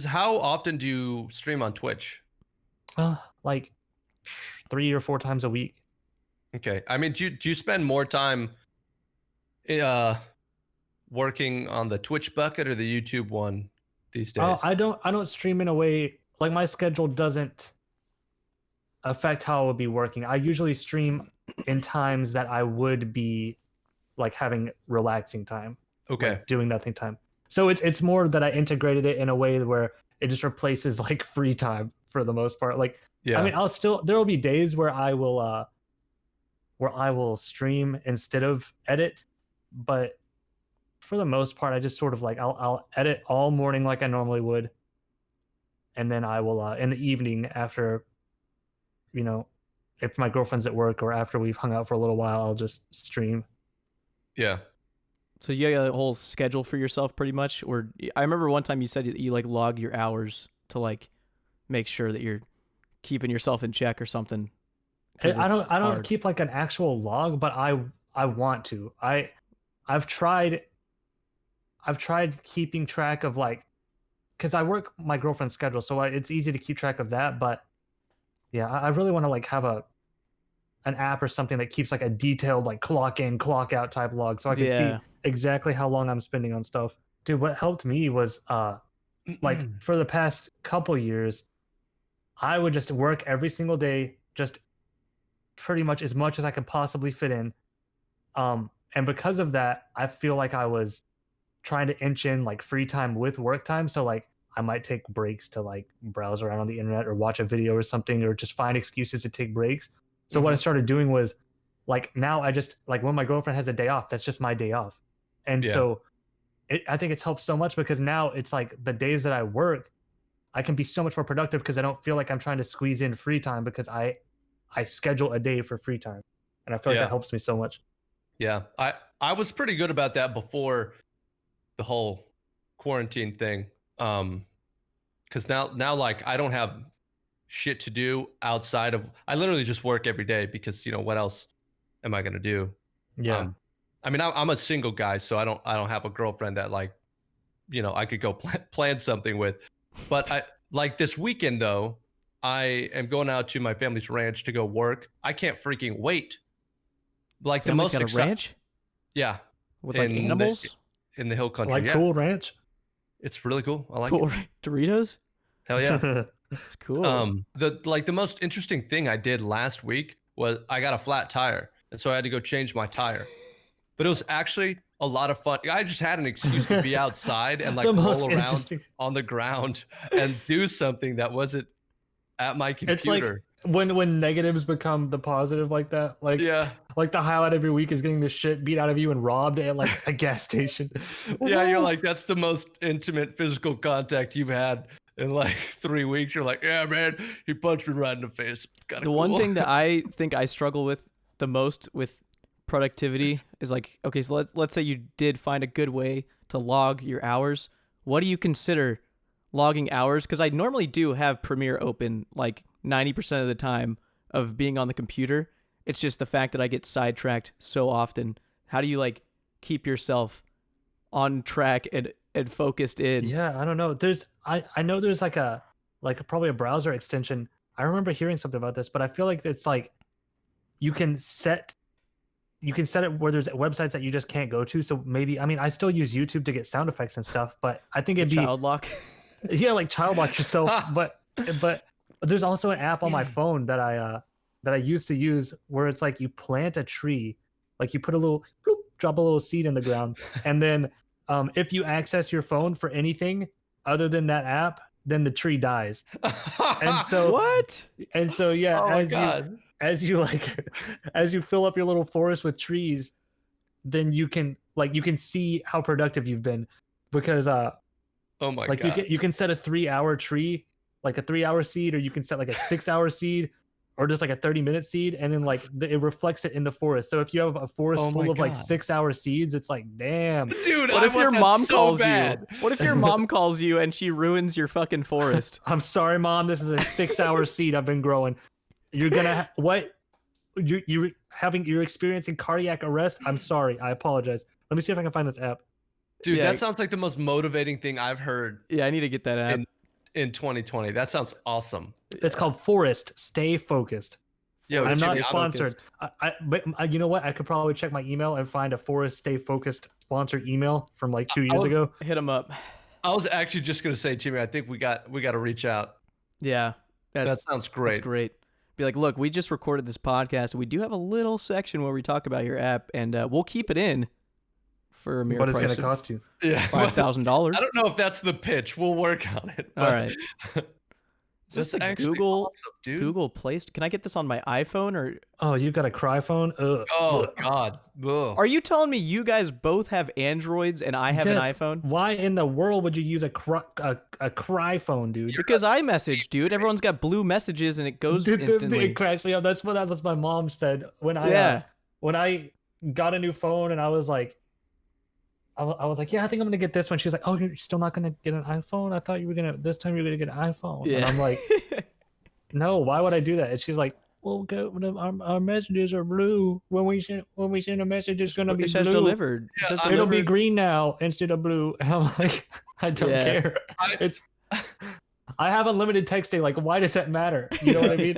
Speaker 1: How often do you stream on Twitch?
Speaker 3: Like 3 or 4 times a week.
Speaker 1: Okay. I mean, do you spend more time working on the Twitch bucket or the YouTube one these days?
Speaker 3: I don't stream in a way, like my schedule doesn't affect how I would be working. I usually stream in times that I would be like having relaxing time.
Speaker 1: Okay.
Speaker 3: Like doing nothing time. So it's more that I integrated it in a way where it just replaces like free time for the most part. Like,
Speaker 1: yeah.
Speaker 3: I mean, there will be days where I will stream instead of edit, but for the most part, I just sort of like I'll edit all morning like I normally would, and then I will in the evening after, you know, if my girlfriend's at work or after we've hung out for a little while, I'll just stream.
Speaker 1: Yeah.
Speaker 2: So you got a whole schedule for yourself pretty much? Or I remember one time you said you like log your hours to like make sure that you're keeping yourself in check or something.
Speaker 3: I don't keep like an actual log, but I want to. I've tried keeping track of like, because I work my girlfriend's schedule, so it's easy to keep track of that. But yeah, I really want to like have an app or something that keeps like a detailed like clock in, clock out type log, so I can see exactly how long I'm spending on stuff. Dude, what helped me was like for the past couple years, I would just work every single day, just pretty much as I could possibly fit in. And because of that, I feel like I was trying to inch in like free time with work time. So like I might take breaks to like browse around on the internet or watch a video or something, or just find excuses to take breaks. So what I started doing was like, now I just like when my girlfriend has a day off, that's just my day off. And so I think it's helped so much because now it's like the days that I work, I can be so much more productive because I don't feel like I'm trying to squeeze in free time because I schedule a day for free time. And I feel like that helps me so much.
Speaker 1: Yeah. I was pretty good about that before the whole quarantine thing. Cause now like I don't have shit to do outside of, I literally just work every day because, you know, what else am I going to do?
Speaker 3: Yeah.
Speaker 1: I mean, I'm a single guy, so I don't have a girlfriend that like, you know, I could go plan something with. But I like this weekend though, I am going out to my family's ranch to go work. I can't freaking wait Like the
Speaker 2: Family's
Speaker 1: most
Speaker 2: got a ranch
Speaker 1: Yeah,
Speaker 2: with like animals.
Speaker 1: in the hill country.
Speaker 3: Like
Speaker 1: yeah,
Speaker 3: Cool Ranch.
Speaker 1: it's really cool. I like
Speaker 2: Cool
Speaker 1: it.
Speaker 2: Doritos.
Speaker 1: Hell yeah.
Speaker 2: It's cool.
Speaker 1: The most interesting thing I did last week was I got a flat tire, and so I had to go change my tire. But it was actually a lot of fun. I just had an excuse to be outside and like
Speaker 3: The most
Speaker 1: roll around
Speaker 3: interesting-
Speaker 1: on the ground and do something that wasn't at my computer.
Speaker 3: It's like when negatives become the positive like that. Like
Speaker 1: yeah,
Speaker 3: like the highlight of your week is getting the shit beat out of you and robbed at like a gas station.
Speaker 1: yeah. You're like, that's the most intimate physical contact you've had in like 3 weeks. You're like, yeah, man, he punched me right in the face. Kinda
Speaker 2: The one
Speaker 1: cool.
Speaker 2: thing that I think I struggle with the most with productivity is like, okay, so let's say you did find a good way to log your hours. What do you consider logging hours? Because I normally do have Premiere open like 90% of the time of being on the computer. It's just the fact that I get sidetracked so often. How do you like keep yourself on track and focused in?
Speaker 3: Yeah, I don't know. I know there's like probably a browser extension. I remember hearing something about this, but I feel like it's like you can set it where there's websites that you just can't go to. So maybe, I mean, I still use YouTube to get sound effects and stuff, but I think it'd be
Speaker 2: Child lock.
Speaker 3: yeah, like child lock yourself. but there's also an app on my phone that I used to use where it's like you plant a tree, like you put a little bloop, drop a little seed in the ground, and then if you access your phone for anything other than that app, then the tree dies. And so
Speaker 2: What?
Speaker 3: and so yeah,
Speaker 1: Oh my God.
Speaker 3: as you fill up your little forest with trees, then you can see how productive you've been, because
Speaker 1: Oh my
Speaker 3: like
Speaker 1: God.
Speaker 3: you can set a 3-hour tree, like a 3-hour seed, or you can set like a 6-hour seed, or just like a 30-minute seed, and then like it reflects it in the forest. So if you have a forest
Speaker 1: Oh my
Speaker 3: full of like
Speaker 1: God.
Speaker 3: 6-hour seeds, it's like, damn.
Speaker 1: Dude,
Speaker 2: What
Speaker 1: I
Speaker 2: if your
Speaker 1: want that
Speaker 2: mom
Speaker 1: so
Speaker 2: calls
Speaker 1: bad.
Speaker 2: you? What if your mom calls you and she ruins your fucking forest?
Speaker 3: I'm sorry, Mom. This is a 6-hour seed I've been growing. You're gonna what? You're experiencing cardiac arrest. I'm sorry. I apologize. Let me see if I can find this app.
Speaker 1: Dude,
Speaker 2: Yeah.
Speaker 1: that sounds like the most motivating thing I've heard
Speaker 2: Yeah, I need to get that app.
Speaker 1: in 2020. That sounds awesome.
Speaker 3: It's called Forest. Stay focused.
Speaker 1: Yo,
Speaker 3: I'm not
Speaker 1: dude,
Speaker 3: sponsored. But you know what? I could probably check my email and find a Forest Stay Focused sponsored email from like 2 years ago.
Speaker 2: Hit him up.
Speaker 1: I was actually just gonna say, Jimmy, I think we got to reach out.
Speaker 2: Yeah,
Speaker 1: That sounds great.
Speaker 2: That's great. Be like, look, we just recorded this podcast. We do have a little section where we talk about your app, and we'll keep it in for a mere
Speaker 3: What is it
Speaker 2: price
Speaker 3: going to
Speaker 2: of
Speaker 3: cost you?
Speaker 1: Yeah.
Speaker 2: $5,000.
Speaker 1: I don't know if that's the pitch. We'll work on it.
Speaker 2: All
Speaker 1: but-
Speaker 2: right. Is this
Speaker 1: That's
Speaker 2: the
Speaker 1: actually
Speaker 2: Google
Speaker 1: awesome, dude.
Speaker 2: Google Play? Can I get this on my iPhone or?
Speaker 3: Oh, you got a cry phone? Ugh.
Speaker 1: Oh
Speaker 3: Ugh.
Speaker 1: God. Ugh.
Speaker 2: Are you telling me you guys both have Androids and I have an
Speaker 3: Yes.
Speaker 2: iPhone?
Speaker 3: Why in the world would you use a cry phone, dude?
Speaker 2: Because iMessage, dude. Everyone's got blue messages and it goes
Speaker 3: Dude,
Speaker 2: instantly.
Speaker 3: it cracks me up. That's what my mom said when I
Speaker 2: Yeah.
Speaker 3: when I got a new phone, and I was like, I was like, yeah, I think I'm gonna get this one. She was like, oh, you're still not gonna get an iPhone? I thought you were gonna this time you're gonna get an iPhone.
Speaker 2: Yeah.
Speaker 3: And I'm like, no, why would I do that? And she's like, well, our messages are blue. When we send a message, it's gonna be
Speaker 2: it says
Speaker 3: blue.
Speaker 2: delivered. It says
Speaker 3: It'll be
Speaker 2: delivered.
Speaker 3: green now instead of blue. And I'm like, I don't
Speaker 2: Yeah.
Speaker 3: care. It's I have unlimited texting. Like, why does that matter? You know what I mean?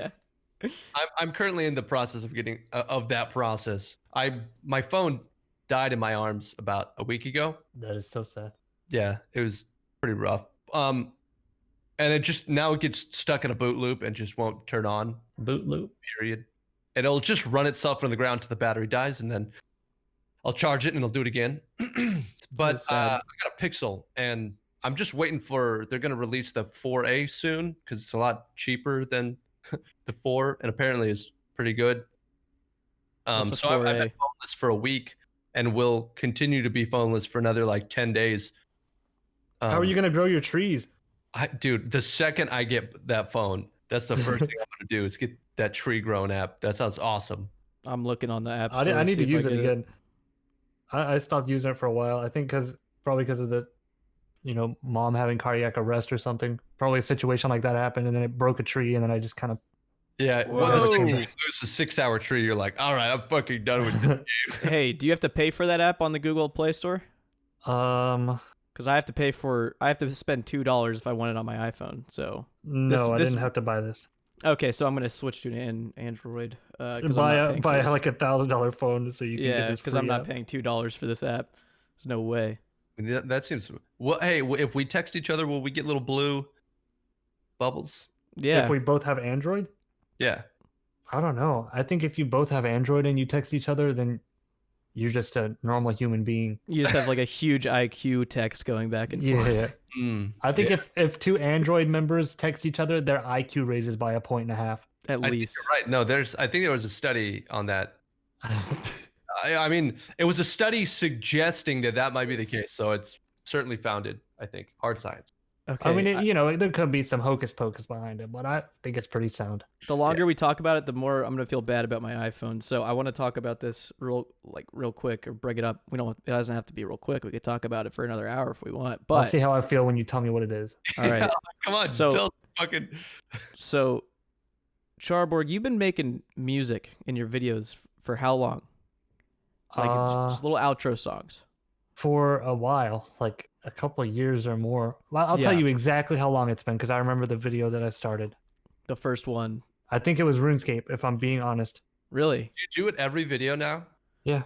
Speaker 2: Yeah.
Speaker 1: I'm currently in the process of getting of that process. My phone died in my arms about a week ago.
Speaker 3: That is so sad.
Speaker 1: Yeah, it was pretty rough. And it just now it gets stuck in a boot loop and just won't turn on.
Speaker 3: Boot loop.
Speaker 1: Period. And it'll just run itself from the ground till the battery dies, and then I'll charge it and it'll do it again. But
Speaker 2: That's sad.
Speaker 1: I got a Pixel, and I'm just waiting for they're gonna release the 4A soon because it's a lot cheaper than the 4, and apparently is pretty good.
Speaker 2: What's a
Speaker 1: So I've been
Speaker 2: 4A?
Speaker 1: phoneless for a week, and will continue to be phoneless for another like 10 days.
Speaker 3: How are you gonna grow your trees?
Speaker 1: Dude, the second I get that phone, that's the first thing I'm gonna do is get that tree grown app. That sounds awesome.
Speaker 2: I'm looking on the app
Speaker 3: I
Speaker 2: store.
Speaker 3: need
Speaker 2: see
Speaker 3: to
Speaker 2: if
Speaker 3: use it
Speaker 2: get
Speaker 3: again. I stopped using it for a while. I think probably because of the, mom having cardiac arrest or something. Probably a situation like that happened, and then it broke a tree, and then I just kind of.
Speaker 1: Yeah, well, the second you
Speaker 2: Whoa.
Speaker 1: lose a 6-hour tree, you're like, all right, I'm fucking done with this.
Speaker 2: Hey, do you have to pay for that app on the Google Play Store? Because I have to spend $2 if I want it on my iPhone. So
Speaker 3: No, I
Speaker 2: this-
Speaker 3: didn't have to buy this.
Speaker 2: Okay, so I'm gonna switch to an Android because I'm
Speaker 3: Buy
Speaker 2: not
Speaker 3: a
Speaker 2: paying
Speaker 3: buy
Speaker 2: for
Speaker 3: like $1,000 phone so you can
Speaker 2: yeah,
Speaker 3: get this
Speaker 2: because
Speaker 3: free
Speaker 2: I'm not
Speaker 3: app.
Speaker 2: paying $2 for this app. There's no way.
Speaker 1: That seems. Well, hey, if we text each other, will we get little blue bubbles?
Speaker 2: Yeah,
Speaker 3: If we both have Android,
Speaker 1: Yeah.
Speaker 3: I don't know. I think if you both have Android and you text each other, then you're just a normal human being.
Speaker 2: you just have like a huge IQ text going back and forth.
Speaker 3: Yeah.
Speaker 1: Mm,
Speaker 3: I think
Speaker 1: yeah.
Speaker 3: if two Android members text each other, their IQ raises by 1.5 points.
Speaker 2: At
Speaker 1: I think
Speaker 2: least.
Speaker 1: you're right. No, I think there was a study on that. I mean, it was a study suggesting that might be the case. So it's certainly founded, I think. Hard science.
Speaker 2: Okay.
Speaker 3: I mean, you know, there could be some hocus pocus behind it, but I think it's pretty sound.
Speaker 2: The longer we talk about it, the more I'm gonna feel bad about my iPhone. So I want to talk about this real quick or break it up. We don't. It doesn't have to be real quick. We could talk about it for another hour if we want.
Speaker 3: I'll
Speaker 2: But
Speaker 3: see how I feel when you tell me what it is.
Speaker 2: all right.
Speaker 1: Come on.
Speaker 2: So-
Speaker 1: Tell fucking.
Speaker 2: So, Charborg, you've been making music in your videos for how long? Like just little outro songs.
Speaker 3: For a while, like a couple of years or more. I'll tell
Speaker 2: Yeah.
Speaker 3: you exactly how long it's been because I remember the video that I started.
Speaker 2: The first one.
Speaker 3: I think it was RuneScape, if I'm being honest.
Speaker 2: Really?
Speaker 1: You do it every video now?
Speaker 3: Yeah.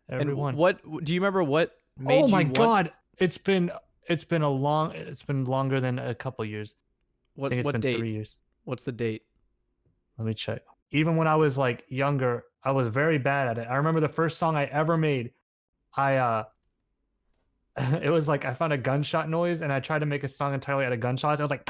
Speaker 2: And
Speaker 3: Everyone.
Speaker 2: what do you remember? What made
Speaker 3: Oh my
Speaker 2: you want,
Speaker 3: god, it's been longer than a couple years. I
Speaker 2: What
Speaker 3: think it's
Speaker 2: what
Speaker 3: been
Speaker 2: date?
Speaker 3: 3 years.
Speaker 2: What's the date?
Speaker 3: Let me check. Even when I was like younger, I was very bad at it. I remember the first song I ever made. It was like I found a gunshot noise and I tried to make a song entirely out of gunshots. I was like,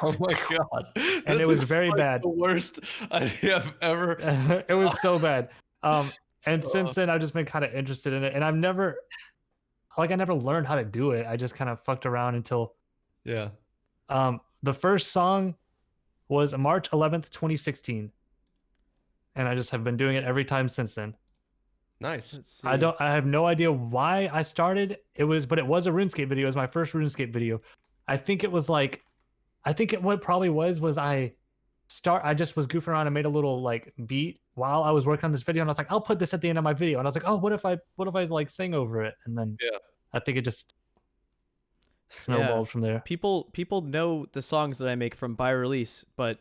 Speaker 1: Oh my god.
Speaker 3: And it was very bad.
Speaker 1: The worst idea I've ever.
Speaker 3: it was so bad. And since then I've just been kind of interested in it, and I never learned how to do it. I just kind of fucked around until
Speaker 1: Yeah.
Speaker 3: the first song was March 11th, 2016. And I just have been doing it every time since then.
Speaker 1: Nice.
Speaker 2: Let's see.
Speaker 3: I have no idea why I started. But it was a RuneScape video. It was my first RuneScape video. What probably was I just was goofing around and made a little like beat while I was working on this video, and I was like, I'll put this at the end of my video. And I was like, oh, what if I like sing over it? And then
Speaker 1: Yeah.
Speaker 3: I think it just snowballed from there.
Speaker 2: People know the songs that I make from by release, but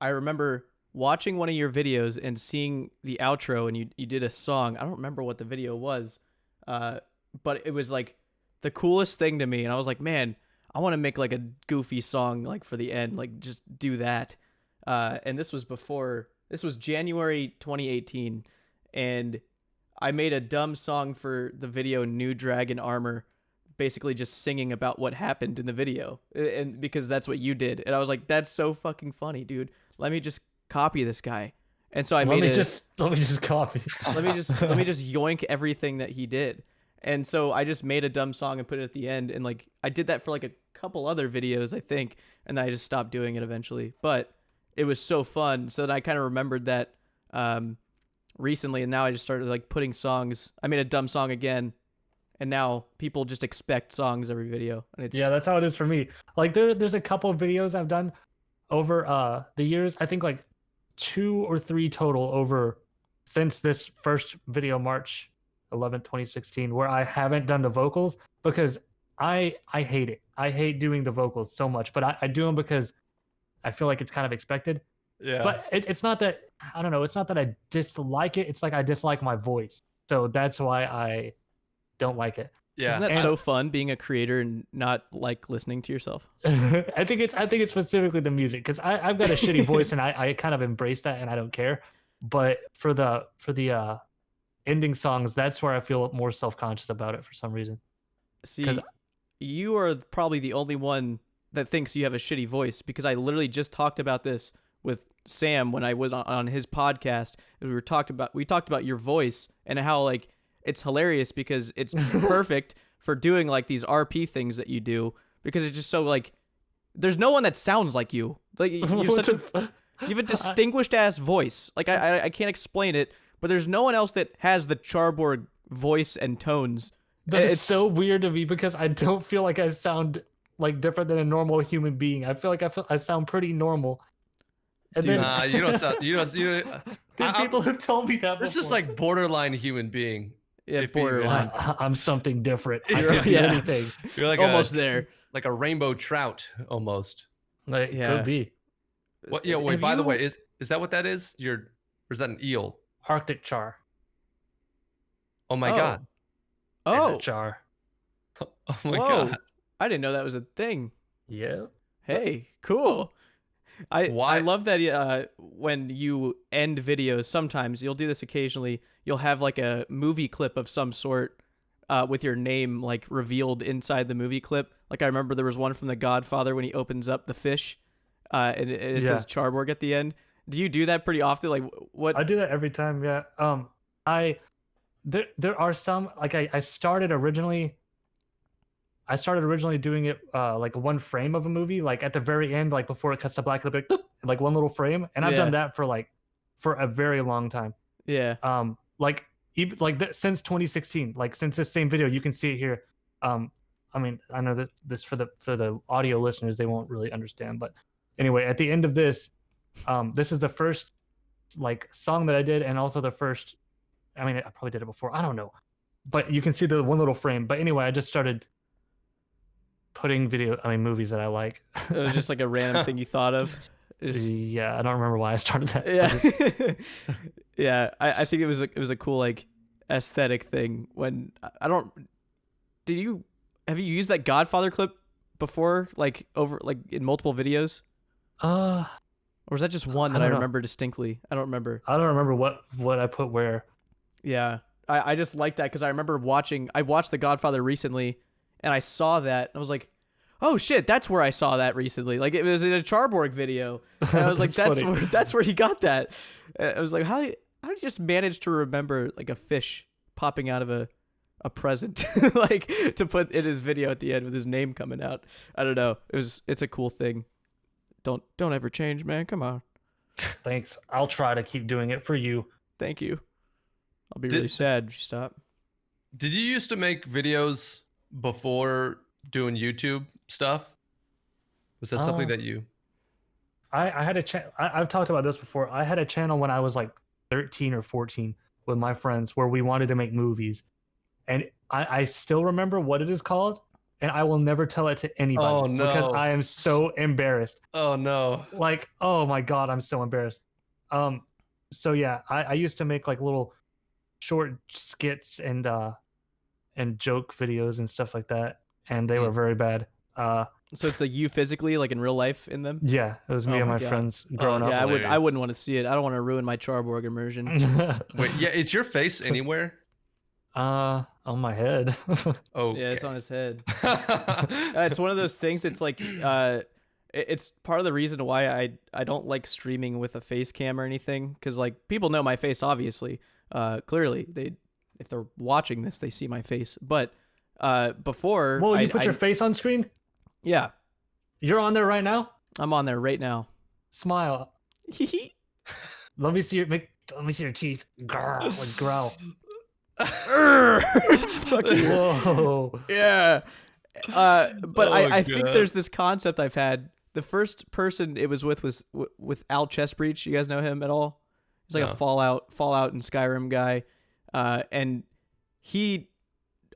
Speaker 2: I remember watching one of your videos and seeing the outro, and you did a song. I don't remember what the video was, but it was like the coolest thing to me, and I was like, man, I want to make like a goofy song like for the end, like just do that. And this was January 2018, and I made a dumb song for the video New Dragon Armor, basically just singing about what happened in the video, and because that's what you did, and I was like, that's so fucking funny, dude. Let me just copy this guy. And so
Speaker 3: Let me just copy.
Speaker 2: let me just yoink everything that he did. And so I just made a dumb song and put it at the end, and like I did that for like a couple other videos, I think, and then I just stopped doing it eventually. But it was so fun, so that I kind of remembered that recently, and now I just started like putting songs. I made a dumb song again, and now people just expect songs every video, and it's
Speaker 3: Yeah, that's how it is for me. Like there's a couple of videos I've done over the years. I think like 2 or 3 total over since this first video, March 11th, 2016, where I haven't done the vocals because I hate it. I hate doing the vocals so much, but I do them because I feel like it's kind of expected.
Speaker 1: Yeah.
Speaker 3: But it's not that, I don't know, it's not that I dislike it. It's like I dislike my voice. So that's why I don't like it.
Speaker 1: Yeah.
Speaker 2: Isn't that
Speaker 3: And-
Speaker 2: so fun being a creator and not like listening to yourself?
Speaker 3: I think it's specifically the music because I've got a shitty voice and I kind of embrace that and I don't care. But for the ending songs, that's where I feel more self-conscious about it for some reason.
Speaker 2: See,
Speaker 3: 'Cause-
Speaker 2: you are probably the only one that thinks you have a shitty voice, because I literally just talked about this with Sam when I was on his podcast. And we talked about your voice and how like it's hilarious because it's perfect for doing like these RP things that you do, because it's just so like there's no one that sounds like you. Like you have a distinguished ass voice. Like I can't explain it, but there's no one else that has the Charborg voice and tones.
Speaker 3: That is
Speaker 2: It's
Speaker 3: so weird to me because I don't feel like I sound like different than a normal human being. I feel like I sound pretty normal. And then
Speaker 1: Nah, you don't sound. You don't.
Speaker 3: people have told me that.
Speaker 1: It's just
Speaker 3: before.
Speaker 1: like borderline human being.
Speaker 2: yeah,
Speaker 1: if you-
Speaker 2: borderline.
Speaker 3: I'm something different. I
Speaker 1: You're-
Speaker 3: can be
Speaker 2: yeah.
Speaker 3: anything.
Speaker 1: You're like
Speaker 2: Almost there.
Speaker 1: like a rainbow trout almost.
Speaker 3: Like
Speaker 2: Yeah.
Speaker 3: could be.
Speaker 1: What? Yeah. Wait.
Speaker 2: Have
Speaker 1: By the
Speaker 2: you-
Speaker 1: way, is that what that is? Or is that an eel?
Speaker 3: Arctic char.
Speaker 1: Oh my
Speaker 2: Oh.
Speaker 1: god.
Speaker 3: Is
Speaker 2: Oh,
Speaker 3: it char?
Speaker 1: Oh my
Speaker 2: whoa!
Speaker 1: god.
Speaker 2: I didn't know that was a thing.
Speaker 3: Yeah.
Speaker 2: Hey, cool. I
Speaker 1: Why-
Speaker 2: love that when you end videos, sometimes you'll do this occasionally. You'll have like a movie clip of some sort with your name like revealed inside the movie clip. Like I remember there was one from The Godfather when he opens up the fish, and it says Charborg at the end. Do you do that pretty often? Like what?
Speaker 3: I do that every time. Yeah. There are some like I started originally doing it like one frame of a movie, like at the very end, like before it cuts to black, it'll be like, "Boop," like one little frame, and I've done that for a very long time.
Speaker 2: Yeah.
Speaker 3: Like even since 2016, like since this same video, you can see it here. I mean, I know that this for the audio listeners, they won't really understand, but anyway, at the end of this, this is the first like song that I did, and also the first. I mean, I probably did it before. I don't know, but you can see the one little frame. But anyway, I just started putting movies that I like.
Speaker 2: It was just like a random thing you thought of.
Speaker 3: Yeah, I don't remember why I started that.
Speaker 2: Yeah. Yeah, I think it was a cool like aesthetic thing. When I don't, have you used that Godfather clip before, like over like in multiple videos, or was that just one that I remember distinctly? I don't remember.
Speaker 3: I don't remember what I put where.
Speaker 2: Yeah, I just like that because I remember I watched The Godfather recently, and I saw that and I was like, oh shit, that's where I saw that recently. Like it was in a Charborg video. And I was like, that's where he got that. I was like, how do you just manage to remember like a fish popping out of a present, like to put in his video at the end with his name coming out? I don't know. It's a cool thing. Don't ever change, man. Come on.
Speaker 3: Thanks. I'll try to keep doing it for you.
Speaker 2: Thank you. I'll be really sad if you stop.
Speaker 1: Did you used to make videos before doing YouTube stuff? Was that something that you?
Speaker 3: I had a channel. I've talked about this before. I had a channel when I was like 13 or 14 with my friends where we wanted to make movies, and I still remember what it is called, and I will never tell it to anybody.
Speaker 1: Oh, no.
Speaker 3: Because I am so embarrassed.
Speaker 1: Oh no.
Speaker 3: Like, oh my god, I'm so embarrassed. So yeah, I used to make like little short skits and joke videos and stuff like that, and they were very bad.
Speaker 2: So it's like you physically, like in real life, in them.
Speaker 3: Yeah, it was me
Speaker 2: Oh
Speaker 3: and
Speaker 2: my
Speaker 3: my
Speaker 2: God.
Speaker 3: friends growing
Speaker 2: Yeah,
Speaker 3: up.
Speaker 2: I wouldn't want to see it. I don't want to ruin my Charborg immersion.
Speaker 1: Wait, yeah, is your face anywhere?
Speaker 3: On my head.
Speaker 1: Oh,
Speaker 2: Yeah, it's on his head. It's one of those things. It's like it's part of the reason why I don't like streaming with a face cam or anything, because like people know my face, obviously. Clearly, if they're watching this, they see my face. But before,
Speaker 3: Whoa, you put your face on screen?
Speaker 2: Yeah,
Speaker 3: You're on there right now?
Speaker 2: I'm on there right now.
Speaker 3: Smile. Let me see your teeth. Grr, like growl.
Speaker 2: Fucking
Speaker 3: Whoa.
Speaker 2: yeah. But
Speaker 1: Oh,
Speaker 2: I think
Speaker 1: God.
Speaker 2: there's this concept I've had. The first person it was with Al Chestbreach. You guys know him at all? He's like
Speaker 1: No.
Speaker 2: a Fallout and Skyrim guy. And he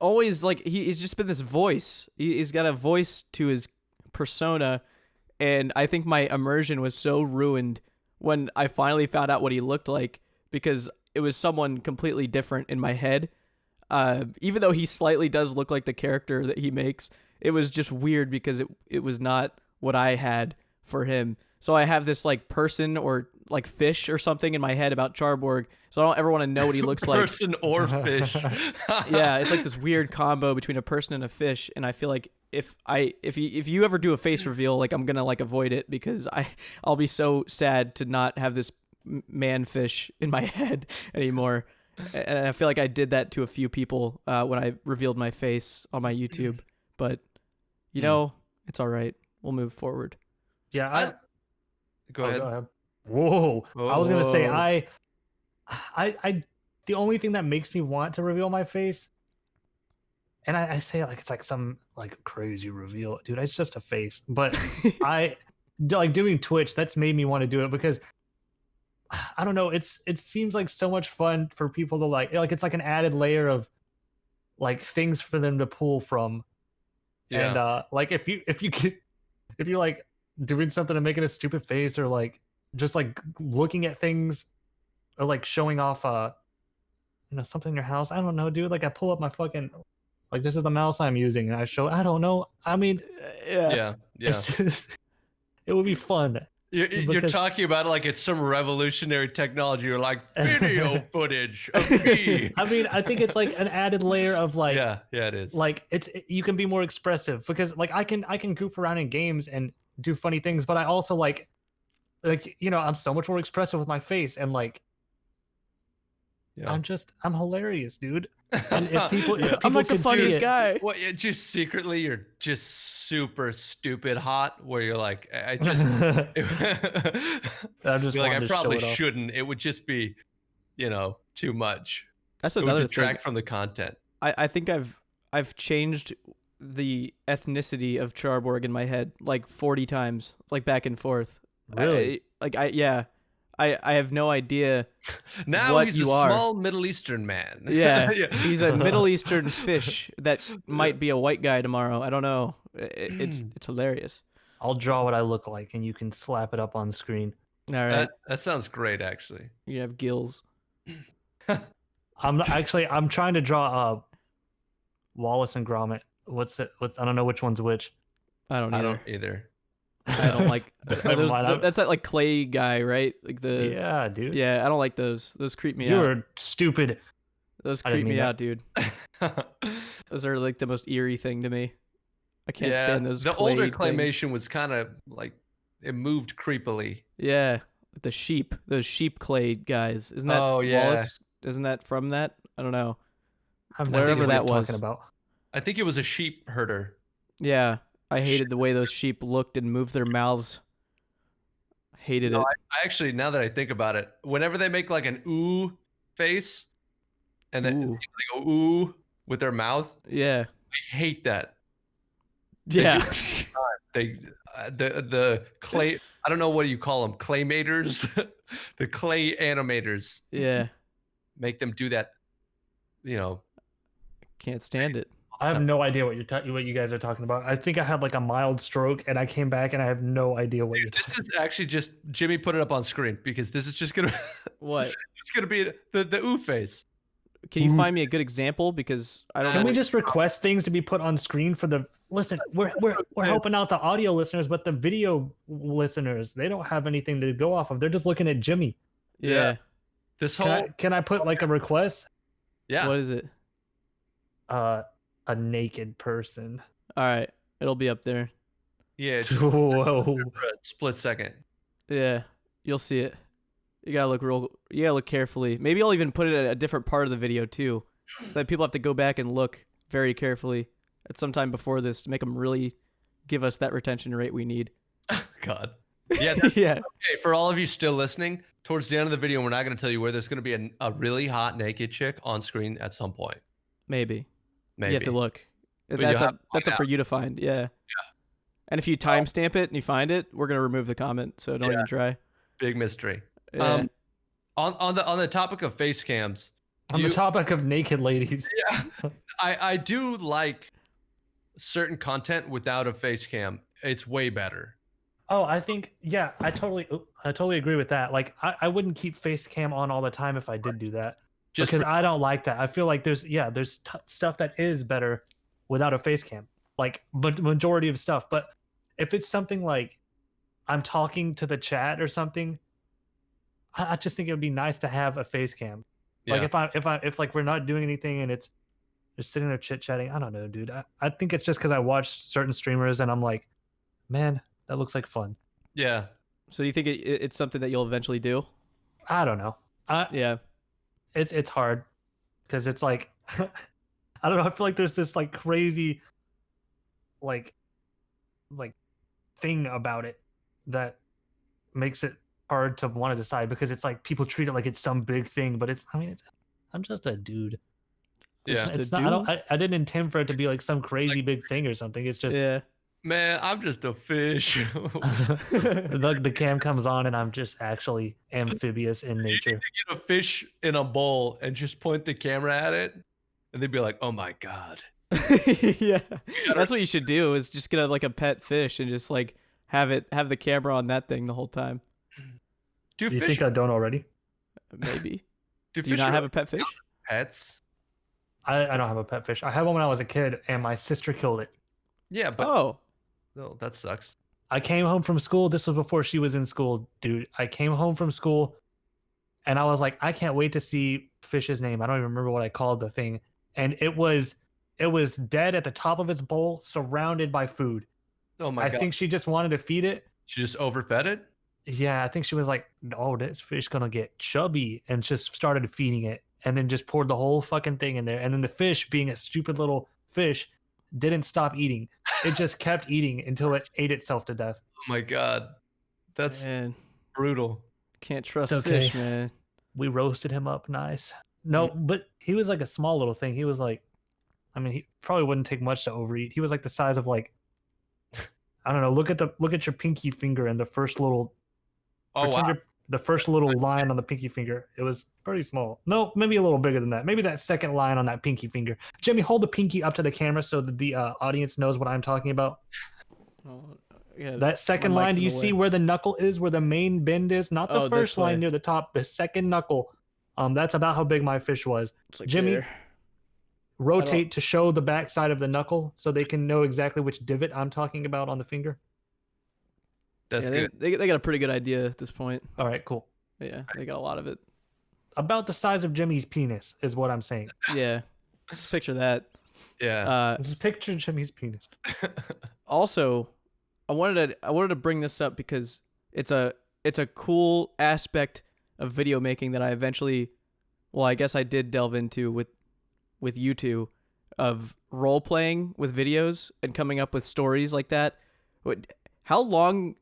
Speaker 2: always like he's just been this voice. He's got a voice to his persona, and I think my immersion was so ruined when I finally found out what he looked like, because it was someone completely different in my head. Even though he slightly does look like the character that he makes, it was just weird because it was not what I had for him. So I have this like person or like fish or something in my head about Charborg, so I don't ever want to know what he looks like.
Speaker 1: Person or fish.
Speaker 2: Yeah, it's like this weird combo between a person and a fish, and I feel like if you ever do a face reveal, like I'm gonna like avoid it because I'll be so sad to not have this man fish in my head anymore. And I feel like I did that to a few people when I revealed my face on my YouTube, but you know, it's all right. We'll move forward.
Speaker 3: Yeah,
Speaker 1: Go ahead.
Speaker 3: Whoa. I was gonna say
Speaker 2: Whoa.
Speaker 3: I the only thing that makes me want to reveal my face, and I say it like it's like some like crazy reveal, dude. It's just a face, but I like doing Twitch. That's made me want to do it because I don't know. It seems like so much fun for people to like it's like an added layer of like things for them to pull from.
Speaker 1: Yeah.
Speaker 3: And like if you like doing something and making a stupid face, or like just like looking at things, or like showing off something in your house. I don't know, dude. Like I pull up my fucking, like, this is the mouse I'm using, and I show. I don't know. I mean,
Speaker 1: Yeah.
Speaker 3: it's just, it would be fun.
Speaker 1: You're
Speaker 3: Because-
Speaker 1: talking about it like it's some revolutionary technology. You're like video footage of me.
Speaker 3: I mean, I think it's like an added layer of like,
Speaker 1: yeah, it is.
Speaker 3: like you can be more expressive, because like I can goof around in games and do funny things, but I also like I'm so much more expressive with my face, and like
Speaker 1: yeah.
Speaker 3: I'm hilarious, dude. And if people
Speaker 2: I'm like the
Speaker 3: could see
Speaker 2: funniest
Speaker 3: it-
Speaker 2: guy.
Speaker 1: What? Just secretly, you're just super stupid hot. Where you're like, I just,
Speaker 3: I just
Speaker 1: you're like,
Speaker 3: wanted
Speaker 1: I
Speaker 3: to show
Speaker 1: probably
Speaker 3: it off.
Speaker 1: shouldn't. It would just be, too much.
Speaker 2: That's
Speaker 1: It would
Speaker 2: another thing.
Speaker 1: detract from the content.
Speaker 2: I think I've changed the ethnicity of Charborg in my head like 40 times, like back and forth.
Speaker 3: Really?
Speaker 2: I have no idea.
Speaker 1: Now
Speaker 2: what
Speaker 1: he's
Speaker 2: you
Speaker 1: a
Speaker 2: are.
Speaker 1: small Middle Eastern man.
Speaker 2: Yeah, he's a Middle Eastern fish that might be a white guy tomorrow. I don't know. It's hilarious.
Speaker 3: I'll draw what I look like, and you can slap it up on screen.
Speaker 2: All right,
Speaker 1: That sounds great, actually.
Speaker 2: you have gills.
Speaker 3: I'm trying to draw Wallace and Gromit. I don't know which one's which.
Speaker 2: I don't
Speaker 1: I
Speaker 2: either.
Speaker 1: don't either.
Speaker 2: I don't like.
Speaker 3: Never
Speaker 2: those,
Speaker 3: mind,
Speaker 2: that's that like clay guy, right? Like the
Speaker 3: Yeah, dude.
Speaker 2: yeah. I don't like those. Those creep me out.
Speaker 3: You're stupid.
Speaker 2: Those
Speaker 3: I didn't
Speaker 2: creep me
Speaker 3: mean that.
Speaker 2: out, dude. Those are like the most eerie thing to me. I can't stand those.
Speaker 1: The
Speaker 2: clay
Speaker 1: older
Speaker 2: things.
Speaker 1: claymation was kind of like it moved creepily.
Speaker 2: Yeah, the sheep. Those sheep clay guys. Isn't that
Speaker 1: Oh, yeah.
Speaker 2: Wallace? Isn't that from that? I don't know.
Speaker 3: I've no
Speaker 2: Whatever
Speaker 3: idea what
Speaker 2: that
Speaker 3: you're
Speaker 2: was.
Speaker 3: talking about.
Speaker 1: I think it was a sheep herder.
Speaker 2: Yeah, I hated the way those sheep looked and moved their mouths. Hated it.
Speaker 1: I actually, now that I think about it, whenever they make like an ooh face, and then
Speaker 2: Ooh.
Speaker 1: they go ooh with their mouth,
Speaker 2: Yeah.
Speaker 1: I hate that.
Speaker 2: Yeah.
Speaker 1: They the clay. I don't know what you call them, claymators, the clay animators.
Speaker 2: Yeah.
Speaker 1: Make them do that.
Speaker 2: Can't stand it.
Speaker 3: I have no idea what you guys are talking about. I think I had like a mild stroke, and I came back, and I have no idea what you're talking.
Speaker 1: This is actually just Jimmy put it up on screen because this is just gonna.
Speaker 2: What?
Speaker 1: It's gonna be the ooh face.
Speaker 2: Can you find me a good example? Because I don't
Speaker 3: Can
Speaker 2: know.
Speaker 3: we just request things to be put on screen for the listen? We're helping out the audio listeners, but the video listeners, they don't have anything to go off of. They're just looking at Jimmy.
Speaker 2: Yeah.
Speaker 1: This whole
Speaker 3: Can I put like a request?
Speaker 1: yeah.
Speaker 2: What is it?
Speaker 3: A naked person.
Speaker 2: All right. It'll be up there.
Speaker 1: Yeah, just
Speaker 3: Whoa.
Speaker 1: for a split second.
Speaker 2: Yeah. You'll see it. You gotta look carefully. Maybe I'll even put it at a different part of the video too, so that people have to go back and look very carefully at some time before this to make them really give us that retention rate we need.
Speaker 1: God. Yeah. That's,
Speaker 2: Yeah.
Speaker 1: okay, for all of you still listening, towards the end of the video, we're not going to tell you where there's going to be a really hot naked chick on screen at some point.
Speaker 2: Maybe.
Speaker 1: Maybe.
Speaker 2: You have to look.
Speaker 1: But
Speaker 2: That's
Speaker 1: you'll
Speaker 2: up,
Speaker 1: have to
Speaker 2: that's
Speaker 1: find
Speaker 2: up for you to find. Yeah. And if you timestamp it and you find it, we're gonna remove the comment. So don't
Speaker 1: Yeah.
Speaker 2: even try.
Speaker 1: Big mystery.
Speaker 2: Yeah.
Speaker 1: On the topic of face cams,
Speaker 3: On the topic of naked ladies.
Speaker 1: yeah, I do like certain content without a face cam. It's way better.
Speaker 3: Oh, I think I totally agree with that. Like I wouldn't keep face cam on all the time if I did do that.
Speaker 1: Just
Speaker 3: Because
Speaker 1: for-
Speaker 3: I don't like that. I feel like there's stuff that is better without a face cam. Like, but majority of stuff. But if it's something like I'm talking to the chat or something, I just think it would be nice to have a face cam. Like if like we're not doing anything and it's just sitting there chit chatting. I don't know, dude. I think it's just because I watch certain streamers and I'm like, man, that looks like fun.
Speaker 1: yeah.
Speaker 2: So do you think it's something that you'll eventually do?
Speaker 3: I don't know.
Speaker 2: Yeah.
Speaker 3: It's hard because it's like I don't know. I feel like there's this like crazy like thing about it that makes it hard to want to decide, because it's like people treat it like it's some big thing, but I'm just a dude.
Speaker 1: Yeah.
Speaker 3: It's
Speaker 2: Just
Speaker 3: not.
Speaker 2: a
Speaker 3: I didn't intend for it to be like some crazy big thing or something. It's just
Speaker 2: Yeah.
Speaker 1: Man, I'm just a fish.
Speaker 3: the cam comes on and I'm just actually amphibious in nature.
Speaker 1: Get a fish in a bowl and just point the camera at it, and they'd be like, "Oh my god."
Speaker 2: Yeah. That's what you should do is just get like a pet fish and just like have the camera on that thing the whole time.
Speaker 1: Do
Speaker 3: You
Speaker 1: fish?
Speaker 3: think I don't already?
Speaker 2: Maybe.
Speaker 1: Do
Speaker 2: Do you
Speaker 1: fish
Speaker 2: not have
Speaker 1: really
Speaker 2: a pet fish?
Speaker 1: pets?
Speaker 3: I don't have a pet fish. I had one when I was a kid, and my sister killed it.
Speaker 1: Yeah, but
Speaker 2: Oh,
Speaker 1: no, that sucks.
Speaker 3: I came home from school. This was before she was in school, dude. I came home from school, and I was like, I can't wait to see fish's name. I don't even remember what I called the thing, and it was dead at the top of its bowl, surrounded by food.
Speaker 1: Oh my
Speaker 3: I
Speaker 1: god!
Speaker 3: think she just wanted to feed it.
Speaker 1: She just overfed it.
Speaker 3: Yeah, I think she was like, "Oh, this fish gonna get chubby," and just started feeding it, and then just poured the whole fucking thing in there. And then the fish, being a stupid little fish, didn't stop eating. It just kept eating until it ate itself to death.
Speaker 1: Oh my god, that's
Speaker 2: man.
Speaker 1: brutal.
Speaker 2: Can't trust
Speaker 3: okay.
Speaker 2: fish, man.
Speaker 3: We roasted him up nice. No, but he was like a small little thing. He was like, I mean, he probably wouldn't take much to overeat. He was like the size of like, I don't know. Look at your pinky finger and the first little.
Speaker 1: Oh wow.
Speaker 3: The first little line on the pinky finger. It was pretty small. No, maybe a little bigger than that. Maybe that second line on that pinky finger. Jimmy, hold the pinky up to the camera so that the audience knows what I'm talking about.
Speaker 2: Oh, yeah,
Speaker 3: That second
Speaker 2: my
Speaker 3: line,
Speaker 2: mic's
Speaker 3: do
Speaker 2: in
Speaker 3: you
Speaker 2: the
Speaker 3: see
Speaker 2: way.
Speaker 3: where the knuckle is, where the main bend is? Not the
Speaker 2: Oh,
Speaker 3: first
Speaker 2: this way.
Speaker 3: line near the top, the second knuckle. That's about how big my fish was.
Speaker 2: It's like
Speaker 3: Jimmy,
Speaker 2: there.
Speaker 3: rotate to show the back side of the knuckle so they can know exactly which divot I'm talking about on the finger.
Speaker 1: That's
Speaker 2: Yeah,
Speaker 1: good.
Speaker 2: they got a pretty good idea at this point.
Speaker 3: All right, cool.
Speaker 2: Yeah, they got a lot of it.
Speaker 3: About the size of Jimmy's penis is what I'm saying.
Speaker 2: Yeah, just picture that.
Speaker 1: Yeah.
Speaker 3: Just picture Jimmy's penis.
Speaker 2: Also, I wanted to bring this up because it's a cool aspect of video making that I eventually, well, I guess I did delve into with you two, of role playing with videos and coming up with stories like that. How long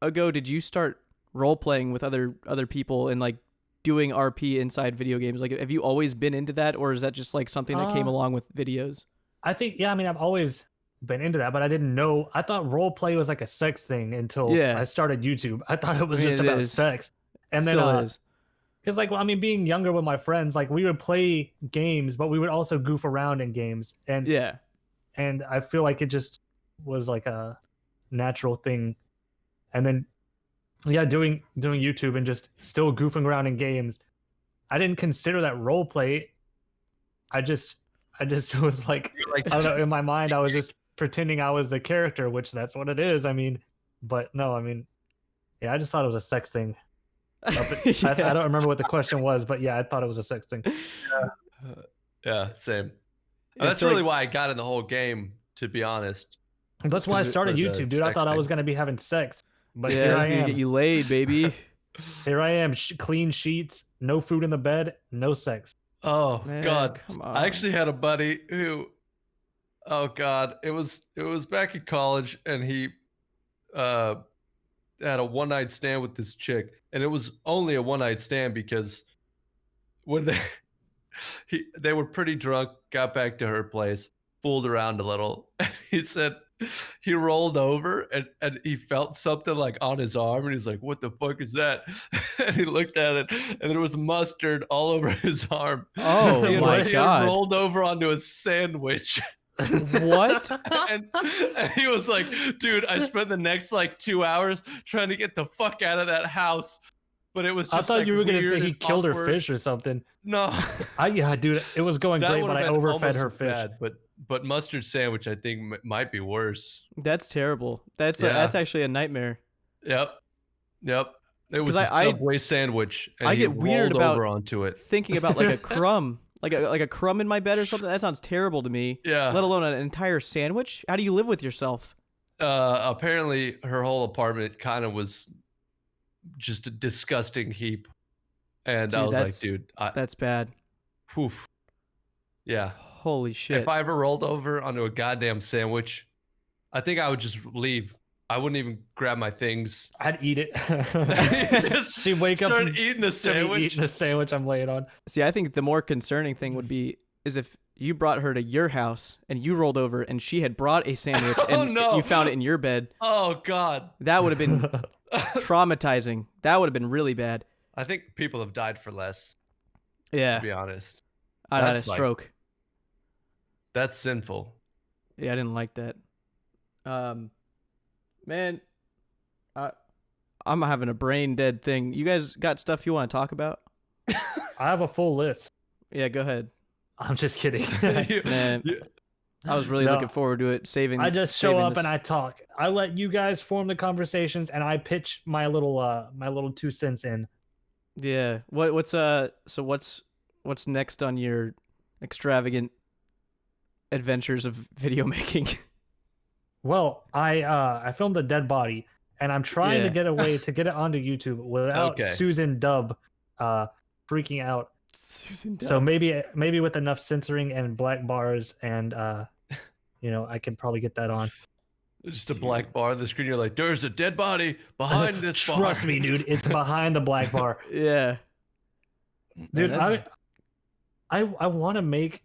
Speaker 2: ago did you start role playing with other people and like doing RP inside video games? Like, have you always been into that, or is that just like something that came along with videos?
Speaker 3: I think, yeah, I mean, I've always been into that, but I didn't know. I thought role play was like a sex thing until I started YouTube. I thought it was just about sex. And
Speaker 2: Still
Speaker 3: then,
Speaker 2: is.
Speaker 3: because like, well, I mean, being younger with my friends, like we would play games, but we would also goof around in games. And
Speaker 2: Yeah.
Speaker 3: and I feel like it just was like a natural thing. And then, yeah, doing YouTube and just still goofing around in games. I didn't consider that role play. I just was like, I don't know, in my mind, I was just pretending I was the character, which that's what it is. I mean, but no, I mean, yeah, I just thought it was a sex thing.
Speaker 2: Yeah.
Speaker 3: I don't remember what the question was, but yeah, I thought it was a sex thing.
Speaker 1: Yeah, same.
Speaker 2: I
Speaker 1: That's
Speaker 2: feel
Speaker 1: really
Speaker 2: like-
Speaker 1: why I got in the whole game, to be honest.
Speaker 3: That's why I started
Speaker 1: for the
Speaker 3: YouTube, dude. I
Speaker 1: sex
Speaker 3: thought I was
Speaker 1: thing.
Speaker 3: gonna be having sex, but
Speaker 2: yeah,
Speaker 3: here
Speaker 2: I was
Speaker 3: I
Speaker 2: gonna
Speaker 3: am.
Speaker 2: get you laid, baby.
Speaker 3: Here I am, clean sheets, no food in the bed, no sex.
Speaker 1: Oh
Speaker 2: Man,
Speaker 1: god.
Speaker 2: come on.
Speaker 1: I actually had a buddy who, oh god, it was back in college, and he had a one-night stand with this chick, and it was only a one-night stand because when they were pretty drunk, got back to her place, fooled around a little. He said he rolled over and he felt something like on his arm, and he's like, "What the fuck is that?" And he looked at it, and there was mustard all over his arm.
Speaker 2: Oh
Speaker 1: He had-
Speaker 2: my
Speaker 1: he had
Speaker 2: god.
Speaker 1: rolled over onto a sandwich.
Speaker 2: What?
Speaker 1: and he was like, "Dude, I spent the next like 2 hours trying to get the fuck out of that house." But it was just
Speaker 3: I thought
Speaker 1: like,
Speaker 3: you were gonna say
Speaker 1: weird
Speaker 3: he
Speaker 1: and
Speaker 3: killed her
Speaker 1: awkward.
Speaker 3: fish or something.
Speaker 1: No.
Speaker 3: Yeah, dude, it was going
Speaker 1: That
Speaker 3: great,
Speaker 1: would've
Speaker 3: but I
Speaker 1: been
Speaker 3: overfed
Speaker 1: almost
Speaker 3: her
Speaker 1: as
Speaker 3: fish.
Speaker 1: bad, but mustard sandwich, I think, might be worse.
Speaker 2: That's terrible. That's
Speaker 1: Yeah.
Speaker 2: that's actually a nightmare.
Speaker 1: Yep. It was
Speaker 2: 'Cause
Speaker 1: a
Speaker 2: I
Speaker 1: Subway sandwich, and
Speaker 2: I
Speaker 1: he
Speaker 2: get weird
Speaker 1: rolled
Speaker 2: about
Speaker 1: over onto it.
Speaker 2: Thinking about like a crumb, like a crumb in my bed or something. That sounds terrible to me.
Speaker 1: Yeah.
Speaker 2: Let alone an entire sandwich. How do you live with yourself?
Speaker 1: Apparently, her whole apartment kind of was just a disgusting heap, and
Speaker 2: Dude,
Speaker 1: I was like,
Speaker 2: that's-
Speaker 1: "Dude,
Speaker 2: That's bad.
Speaker 1: whew. Yeah."
Speaker 2: Holy shit.
Speaker 1: If I ever rolled over onto a goddamn sandwich, I think I would just leave. I wouldn't even grab my things.
Speaker 3: I'd eat it.
Speaker 1: Just
Speaker 3: She'd wake up
Speaker 1: Start
Speaker 3: and
Speaker 1: eating the
Speaker 3: Jimmy
Speaker 1: sandwich.
Speaker 3: eating the sandwich I'm laying on.
Speaker 2: See, I think the more concerning thing would be is if you brought her to your house and you rolled over and she had brought a sandwich
Speaker 1: Oh,
Speaker 2: and
Speaker 1: no.
Speaker 2: you found it in your bed.
Speaker 1: Oh God.
Speaker 2: That would have been traumatizing. That would have been really bad.
Speaker 1: I think people have died for less,
Speaker 2: Yeah.
Speaker 1: to be honest.
Speaker 2: I'd had a
Speaker 1: That's like-
Speaker 2: stroke.
Speaker 1: That's sinful.
Speaker 2: Yeah, I didn't like that. Man, I'm having a brain dead thing. You guys got stuff you want to talk about?
Speaker 3: I have a full list.
Speaker 2: Yeah, go ahead.
Speaker 3: I'm just kidding.
Speaker 2: Man, I was really looking forward to it.
Speaker 3: I just show up and I talk. I let you guys form the conversations, and I pitch my little 2 cents in.
Speaker 2: Yeah. What's next on your extravagant adventures of video making?
Speaker 3: Well, I filmed a dead body, and I'm trying to get a way to get it onto YouTube without Susan Dub freaking out.
Speaker 2: Susan Dub.
Speaker 3: So maybe with enough censoring and black bars, and I can probably get that on.
Speaker 1: Just a black bar on the screen. You're like, there's a dead body behind this bar.
Speaker 3: Trust me, dude. It's behind the black bar.
Speaker 2: Yeah.
Speaker 3: Dude, I want to make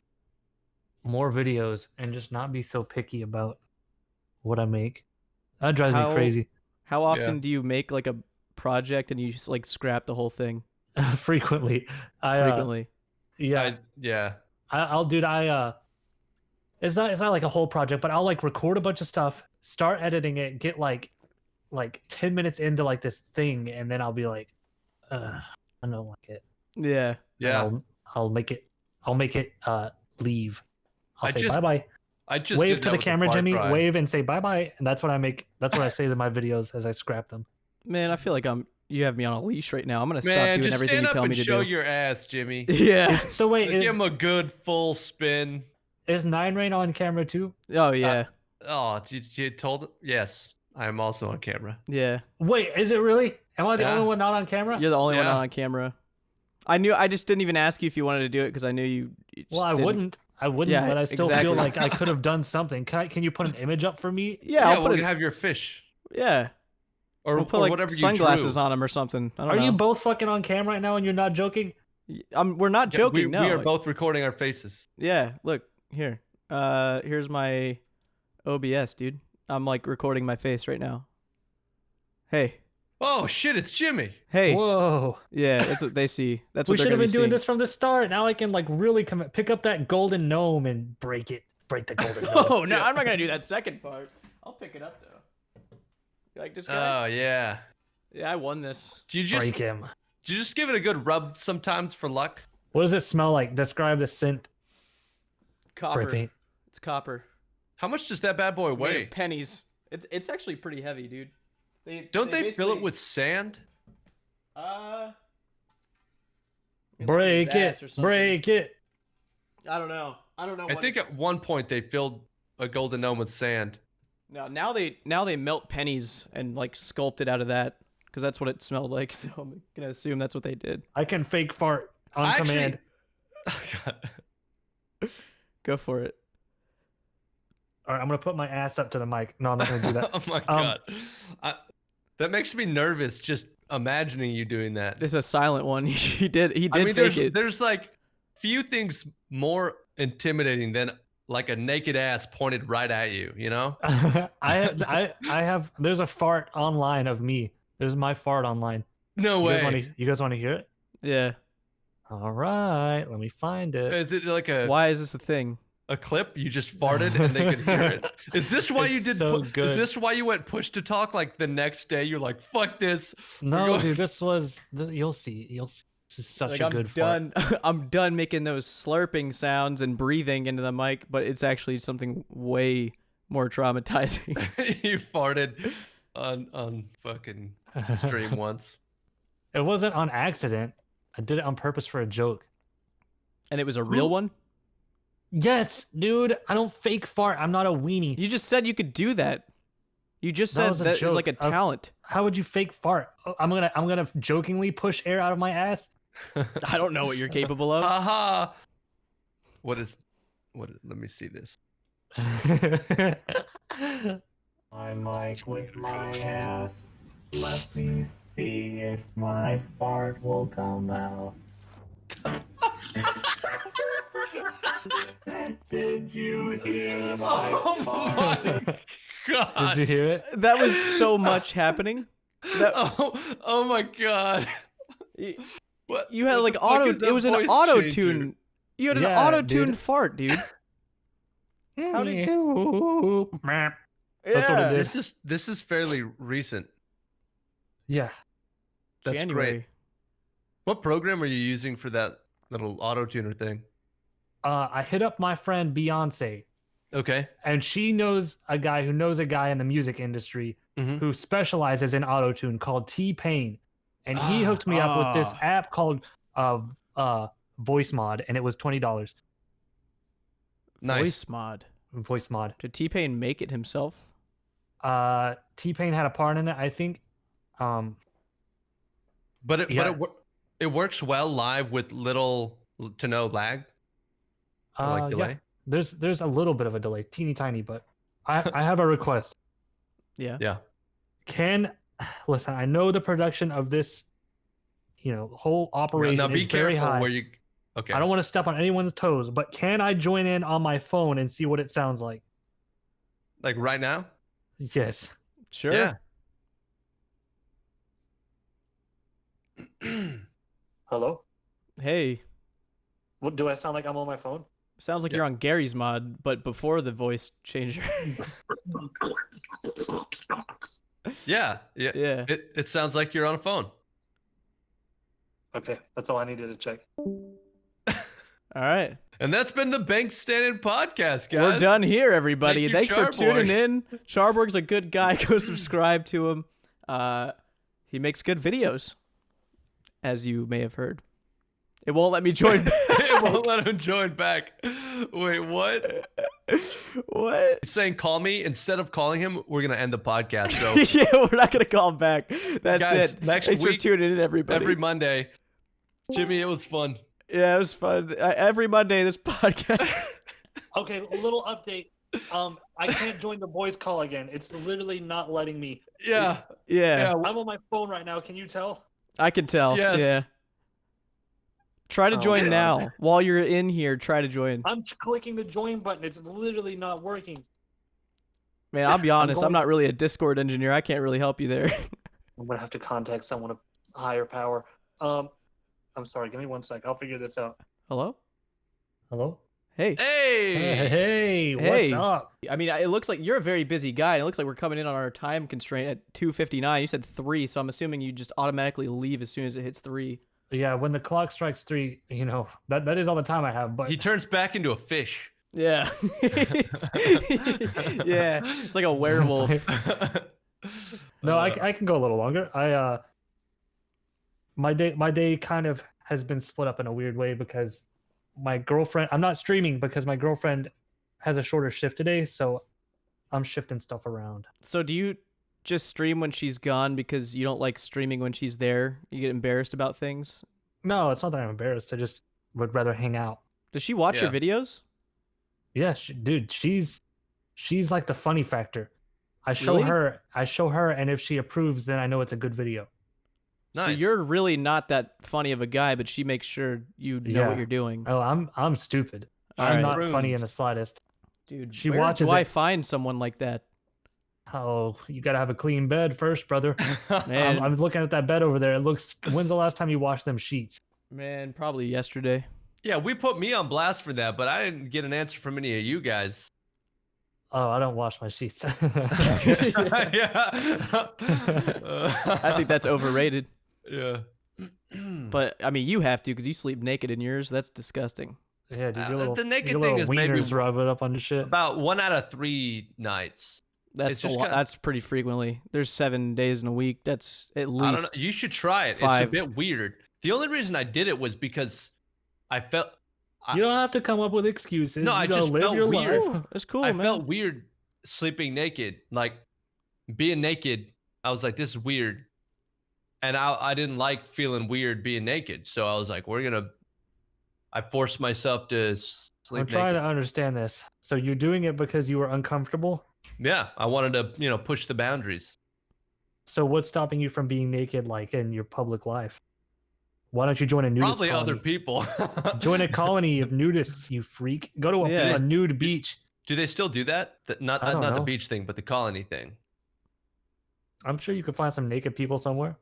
Speaker 3: more videos and just not be so picky about what I make. That drives me crazy.
Speaker 2: How often do you make like a project and you just like scrap the whole thing?
Speaker 3: Frequently.
Speaker 2: Frequently.
Speaker 3: Yeah. It's not like a whole project, but I'll like record a bunch of stuff, start editing it, get like 10 minutes into like this thing, and then I'll be like, I don't like it.
Speaker 2: Yeah.
Speaker 1: Yeah.
Speaker 3: I'll make it leave. I'll say bye bye.
Speaker 1: I just
Speaker 3: wave to the camera, Jimmy.
Speaker 1: Cry.
Speaker 3: Wave and say bye bye, and that's what I make. That's what I say to my videos as I scrap them.
Speaker 2: Man, I feel like you have me on a leash right now. I'm gonna stop doing everything you tell me to do.
Speaker 1: Show your ass, Jimmy.
Speaker 2: Yeah.
Speaker 3: So wait,
Speaker 1: give him a good full spin.
Speaker 3: Is 9rain on camera too?
Speaker 2: Oh yeah.
Speaker 1: You told? Yes, I am also on camera.
Speaker 2: Yeah.
Speaker 3: Wait, is it really? Am I the only one not on camera?
Speaker 2: You're the only one not on camera. I just didn't even ask you if you wanted to do it because I knew you.
Speaker 3: Well, I wouldn't. Yeah, but I still feel like I could have done something. Can you put an image up for me?
Speaker 2: Yeah,
Speaker 1: I'll have your fish.
Speaker 2: Yeah.
Speaker 1: Or
Speaker 2: we'll put like
Speaker 1: whatever
Speaker 2: sunglasses on him or something. I don't know.
Speaker 3: Are you both fucking on camera right now and you're not joking?
Speaker 2: We're not joking.
Speaker 1: We are both recording our faces.
Speaker 2: Yeah. Look here. Here's my OBS, dude. I'm like recording my face right now. Hey.
Speaker 1: Oh shit! It's Jimmy.
Speaker 2: Hey.
Speaker 3: Whoa.
Speaker 2: Yeah, that's what they see. That's what
Speaker 3: we should have been doing this from the start. Now I can like really pick up that golden gnome and break the golden gnome.
Speaker 2: Oh no, I'm not gonna do that second part. I'll pick it up though. You like this guy?
Speaker 1: Oh yeah.
Speaker 2: Yeah, I won this.
Speaker 3: Break him.
Speaker 1: Did you just give it a good rub sometimes for luck?
Speaker 3: What does it smell like? Describe the scent.
Speaker 2: Copper.
Speaker 3: Spray paint.
Speaker 2: It's copper.
Speaker 1: How much does that bad boy
Speaker 2: It's
Speaker 1: weigh?
Speaker 2: made of pennies. It's actually pretty heavy, dude.
Speaker 1: Don't they fill it with sand?
Speaker 3: Break it.
Speaker 2: I don't know.
Speaker 1: I think at one point they filled a golden gnome with sand.
Speaker 2: No, now they melt pennies and like sculpt it out of that because that's what it smelled like. So I'm gonna assume that's what they did.
Speaker 3: I can fake fart on command.
Speaker 1: Oh, God.
Speaker 2: Go for it.
Speaker 3: All right, I'm gonna put my ass up to the mic. No, I'm not gonna do that.
Speaker 1: Oh my God. That makes me nervous just imagining you doing that.
Speaker 2: This is a silent one. He did fake it.
Speaker 1: There's like few things more intimidating than like a naked ass pointed right at you, you know?
Speaker 3: I have there's a fart online of me. There's my fart online.
Speaker 1: No way.
Speaker 3: You guys want to hear it?
Speaker 2: Yeah.
Speaker 3: All right, let me find it.
Speaker 1: Is it like
Speaker 2: Why is this a thing?
Speaker 1: A clip you just farted and they could hear it? Is this why you did?
Speaker 3: So good.
Speaker 1: Is this why you went push to talk like the next day? You're like, fuck this.
Speaker 3: No, dude, you'll see. This is such a good fart.
Speaker 2: I'm done making those slurping sounds and breathing into the mic, but it's actually something way more traumatizing.
Speaker 1: You farted on fucking stream once.
Speaker 3: It wasn't on accident. I did it on purpose for a joke.
Speaker 2: And it was a real one?
Speaker 3: Yes, dude. I don't fake fart. I'm not a weenie.
Speaker 2: You just said you could do that. You just said that is like a talent.
Speaker 3: How would you fake fart? I'm gonna jokingly push air out of my ass.
Speaker 2: I don't know what you're capable of.
Speaker 1: Haha. What is? Let me see this.
Speaker 4: I mic with my ass. Let me see if my fart will come out. Did you hear my fart?
Speaker 1: God.
Speaker 3: Did you hear it?
Speaker 2: That was so much happening.
Speaker 1: Oh my God. What?
Speaker 2: You had like it was an auto tune. You had an auto tuned fart, dude.
Speaker 3: How do you? That's what it is.
Speaker 1: This is fairly recent.
Speaker 3: Yeah.
Speaker 1: That's
Speaker 2: January.
Speaker 1: great. What program are you using for that little auto tuner thing?
Speaker 3: I hit up my friend Beyonce,
Speaker 1: Okay.
Speaker 3: and she knows a guy who knows a guy in the music industry
Speaker 1: Mhm.
Speaker 3: who specializes in autotune called T-Pain. And he hooked me up with this app called Voice Mod, and it was $20.
Speaker 1: Nice.
Speaker 2: Voice mod.
Speaker 3: Voice Mod.
Speaker 2: Did T-Pain make it himself?
Speaker 3: T-Pain had a part in it, I think.
Speaker 1: But
Speaker 3: Yeah.
Speaker 1: it works well live with little to no lag. Or like delay.
Speaker 3: Yeah. There's a little bit of a delay, teeny tiny, but I have a request.
Speaker 2: Yeah.
Speaker 1: Yeah.
Speaker 3: Listen, I know the production of this, whole operation
Speaker 1: Now be
Speaker 3: is very
Speaker 1: careful
Speaker 3: high.
Speaker 1: where you. Okay.
Speaker 3: I don't want to step on anyone's toes, but can I join in on my phone and see what it sounds like?
Speaker 1: Like right now.
Speaker 3: Yes.
Speaker 2: Sure.
Speaker 1: Yeah.
Speaker 3: Hello?
Speaker 2: Hey,
Speaker 3: What do I sound like I'm on my phone?
Speaker 2: sounds like
Speaker 1: Yeah.
Speaker 2: you're on Gary's mod, but before the voice changer.
Speaker 1: Yeah. Yeah.
Speaker 2: Yeah.
Speaker 1: It sounds like you're on a phone.
Speaker 3: Okay, that's all I needed to check.
Speaker 2: All right.
Speaker 1: And that's been the Bankstandin podcast, guys.
Speaker 2: We're done here, everybody.
Speaker 1: Thank you,
Speaker 2: Thanks for tuning
Speaker 1: Charborg.
Speaker 2: in. Charborg's a good guy. Go subscribe to him. He makes good videos, as you may have heard. It won't let me join back.
Speaker 1: It won't let him join back. Wait, what?
Speaker 2: What?
Speaker 1: He's saying call me. Instead of calling him, we're gonna end the podcast. So
Speaker 2: Yeah, we're not gonna call him back. That's
Speaker 1: Guys,
Speaker 2: it.
Speaker 1: next
Speaker 2: Thanks for
Speaker 1: week,
Speaker 2: tuning in, everybody.
Speaker 1: every Monday, Jimmy, it was fun.
Speaker 2: Yeah, it was fun. Every Monday, this podcast.
Speaker 3: Okay, a little update. I can't join the voice call again. It's literally not letting me.
Speaker 1: Yeah.
Speaker 2: Yeah,
Speaker 3: I'm on my phone right now. Can you tell?
Speaker 2: I can tell.
Speaker 1: Yes.
Speaker 2: Yeah. Try to
Speaker 3: Oh,
Speaker 2: join
Speaker 3: God.
Speaker 2: now. While you're in here, try to join.
Speaker 3: I'm clicking the join button. It's literally not working.
Speaker 2: Man, I'll be honest. I'm
Speaker 3: going-
Speaker 2: not really a Discord engineer. I can't really help you there.
Speaker 3: I'm gonna have to contact someone of higher power. I'm sorry. Give me 1 sec. I'll figure this out.
Speaker 2: Hello?
Speaker 3: Hello?
Speaker 2: Hey.
Speaker 1: Hey.
Speaker 3: What's
Speaker 2: Hey.
Speaker 3: up?
Speaker 2: I mean, it looks like you're a very busy guy. It looks like we're coming in on our time constraint at 2:59. You said 3, so I'm assuming you just automatically leave as soon as it hits 3.
Speaker 3: Yeah, when the clock strikes 3, that is all the time I have. But
Speaker 1: He turns back into a fish.
Speaker 2: Yeah. Yeah. It's like a werewolf.
Speaker 3: no, I can go a little longer. My day kind of has been split up in a weird way because my girlfriend. I'm not streaming because my girlfriend has a shorter shift today, so I'm shifting stuff around.
Speaker 2: So do you just stream when she's gone because you don't like streaming when she's there? You get embarrassed about things?
Speaker 3: No, it's not that I'm embarrassed. I just would rather hang out.
Speaker 2: Does she watch your videos?
Speaker 3: Yeah, dude, she's like the funny factor. I show
Speaker 2: Really?
Speaker 3: her, and if she approves, then I know it's a good video.
Speaker 2: So
Speaker 1: Nice.
Speaker 2: you're really not that funny of a guy, but she makes sure you know
Speaker 3: Yeah.
Speaker 2: what you're doing.
Speaker 3: Oh, I'm stupid.
Speaker 2: All
Speaker 3: I'm
Speaker 2: right.
Speaker 3: not funny in
Speaker 1: Runes.
Speaker 3: the slightest.
Speaker 2: Dude,
Speaker 3: She
Speaker 2: where
Speaker 3: watches
Speaker 2: do I
Speaker 3: it.
Speaker 2: find someone like that?
Speaker 3: Oh, you gotta have a clean bed first, brother.
Speaker 2: Man,
Speaker 3: I'm looking at that bed over there. It looks. When's the last time you washed them sheets?
Speaker 2: man, probably yesterday.
Speaker 1: Yeah, we put me on blast for that, but I didn't get an answer from any of you guys.
Speaker 3: Oh, I don't wash my sheets.
Speaker 1: Yeah.
Speaker 2: I think that's overrated.
Speaker 1: Yeah.
Speaker 2: But I mean, you have to because you sleep naked in yours. That's disgusting.
Speaker 3: Yeah, dude,
Speaker 1: Uh,
Speaker 3: your little,
Speaker 1: the naked
Speaker 3: your
Speaker 1: thing
Speaker 3: little
Speaker 1: is maybe
Speaker 3: wieners rub it up on the shit.
Speaker 1: about 1 out of 3 nights.
Speaker 2: That's
Speaker 1: It's
Speaker 2: a
Speaker 1: just
Speaker 2: lot.
Speaker 1: kinda-
Speaker 2: That's pretty frequently. There's 7 days in a week. That's at
Speaker 1: I don't know.
Speaker 2: least.
Speaker 1: You should try it.
Speaker 2: 5.
Speaker 1: It's a bit weird. The only reason I did it was because I felt
Speaker 3: You don't have to come up with excuses.
Speaker 1: No,
Speaker 3: you
Speaker 1: I
Speaker 3: gotta
Speaker 1: just
Speaker 3: live
Speaker 1: felt
Speaker 3: your
Speaker 1: weird.
Speaker 3: life.
Speaker 2: That's cool,
Speaker 1: I
Speaker 2: man.
Speaker 1: felt weird sleeping naked. Like being naked, I was like, this is weird. And I didn't like feeling weird being naked. So I was like, I forced myself to sleep
Speaker 3: I'm trying
Speaker 1: naked.
Speaker 3: to understand this. So you're doing it because you were uncomfortable?
Speaker 1: Yeah, I wanted to, push the boundaries.
Speaker 3: So what's stopping you from being naked like in your public life? Why don't you join a nudist
Speaker 1: Probably
Speaker 3: colony?
Speaker 1: other people.
Speaker 3: Join a colony of nudists, you freak. Go to
Speaker 2: Yeah.
Speaker 3: a nude beach.
Speaker 1: Do they still do that? Not
Speaker 3: I don't
Speaker 1: the
Speaker 3: know.
Speaker 1: beach thing, but the colony thing.
Speaker 3: I'm sure you could find some naked people somewhere.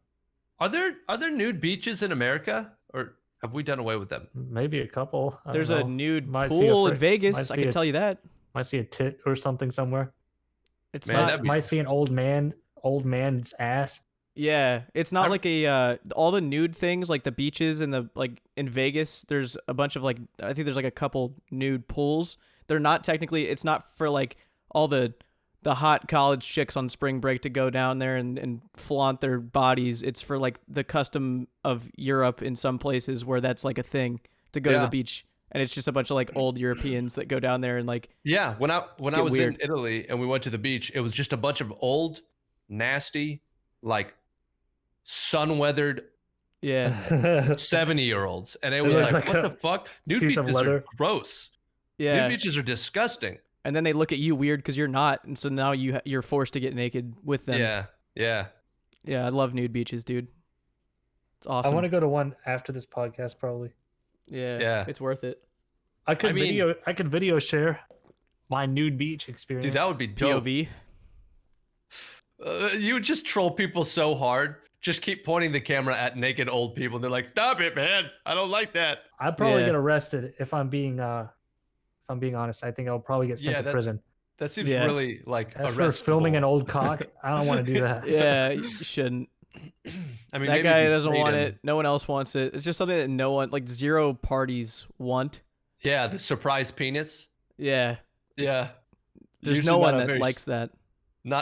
Speaker 1: Are there nude beaches in America, or have we done away with them?
Speaker 3: Maybe a couple. I
Speaker 2: There's
Speaker 3: don't
Speaker 2: a
Speaker 3: know.
Speaker 2: nude
Speaker 3: Might see a
Speaker 2: pool in
Speaker 3: might
Speaker 2: Vegas. I
Speaker 3: see
Speaker 2: can
Speaker 3: a-
Speaker 2: tell you that.
Speaker 3: Might see a tit or something somewhere.
Speaker 2: It's
Speaker 1: Man,
Speaker 2: not.
Speaker 1: that'd be-
Speaker 3: Might see an old man's ass.
Speaker 2: Yeah, it's not
Speaker 1: I-
Speaker 2: like a all the nude things like the beaches and the like in Vegas. There's a bunch of like I think there's like a couple nude pools. They're not technically. It's not for like all the hot college chicks on spring break to go down there and flaunt their bodies. It's for like the custom of Europe in some places where that's like a thing to go to the beach. And it's just a bunch of like old Europeans that go down there and like
Speaker 1: Yeah, when I was
Speaker 2: weird.
Speaker 1: in Italy and we went to the beach, it was just a bunch of old, nasty, like sun-weathered
Speaker 2: yeah
Speaker 1: 70-year-olds, and it was
Speaker 3: look
Speaker 1: like,
Speaker 3: like
Speaker 1: what
Speaker 3: a
Speaker 1: the fuck? Nude
Speaker 3: piece of
Speaker 1: beaches are
Speaker 3: leather.
Speaker 1: gross.
Speaker 2: yeah.
Speaker 1: Nude beaches are disgusting.
Speaker 2: And then they look at you weird because you're not, and so now you're forced to get naked with them.
Speaker 1: Yeah.
Speaker 2: Yeah, I love nude beaches, dude. It's
Speaker 3: I
Speaker 2: awesome.
Speaker 3: want to go to one after this podcast, probably.
Speaker 2: Yeah, it's worth it.
Speaker 3: I could
Speaker 1: I mean-
Speaker 3: video share my nude beach experience.
Speaker 1: Dude, that would be dope.
Speaker 2: POV.
Speaker 1: You would just troll people so hard. Just keep pointing the camera at naked old people. And they're like, "Stop it, man! I don't like that."
Speaker 3: I'd probably
Speaker 2: Yeah.
Speaker 3: get arrested if I'm being honest. I think I'll probably get sent
Speaker 1: Yeah,
Speaker 3: to
Speaker 1: that-
Speaker 3: prison.
Speaker 1: That seems
Speaker 2: Yeah.
Speaker 1: really like
Speaker 3: For filming
Speaker 1: arrestable.
Speaker 3: an old cock, I don't want to do that.
Speaker 2: Yeah, you shouldn't.
Speaker 1: I mean,
Speaker 2: That
Speaker 1: maybe
Speaker 2: guy
Speaker 1: if you
Speaker 2: doesn't
Speaker 1: paid
Speaker 2: want
Speaker 1: him-
Speaker 2: it. No one else wants it. It's just something that no one, like zero parties want.
Speaker 1: Yeah, the surprise penis.
Speaker 2: Yeah,
Speaker 1: Yeah.
Speaker 2: there's
Speaker 1: Usually
Speaker 2: no
Speaker 1: not
Speaker 2: one
Speaker 1: a
Speaker 2: that
Speaker 1: very
Speaker 2: likes that.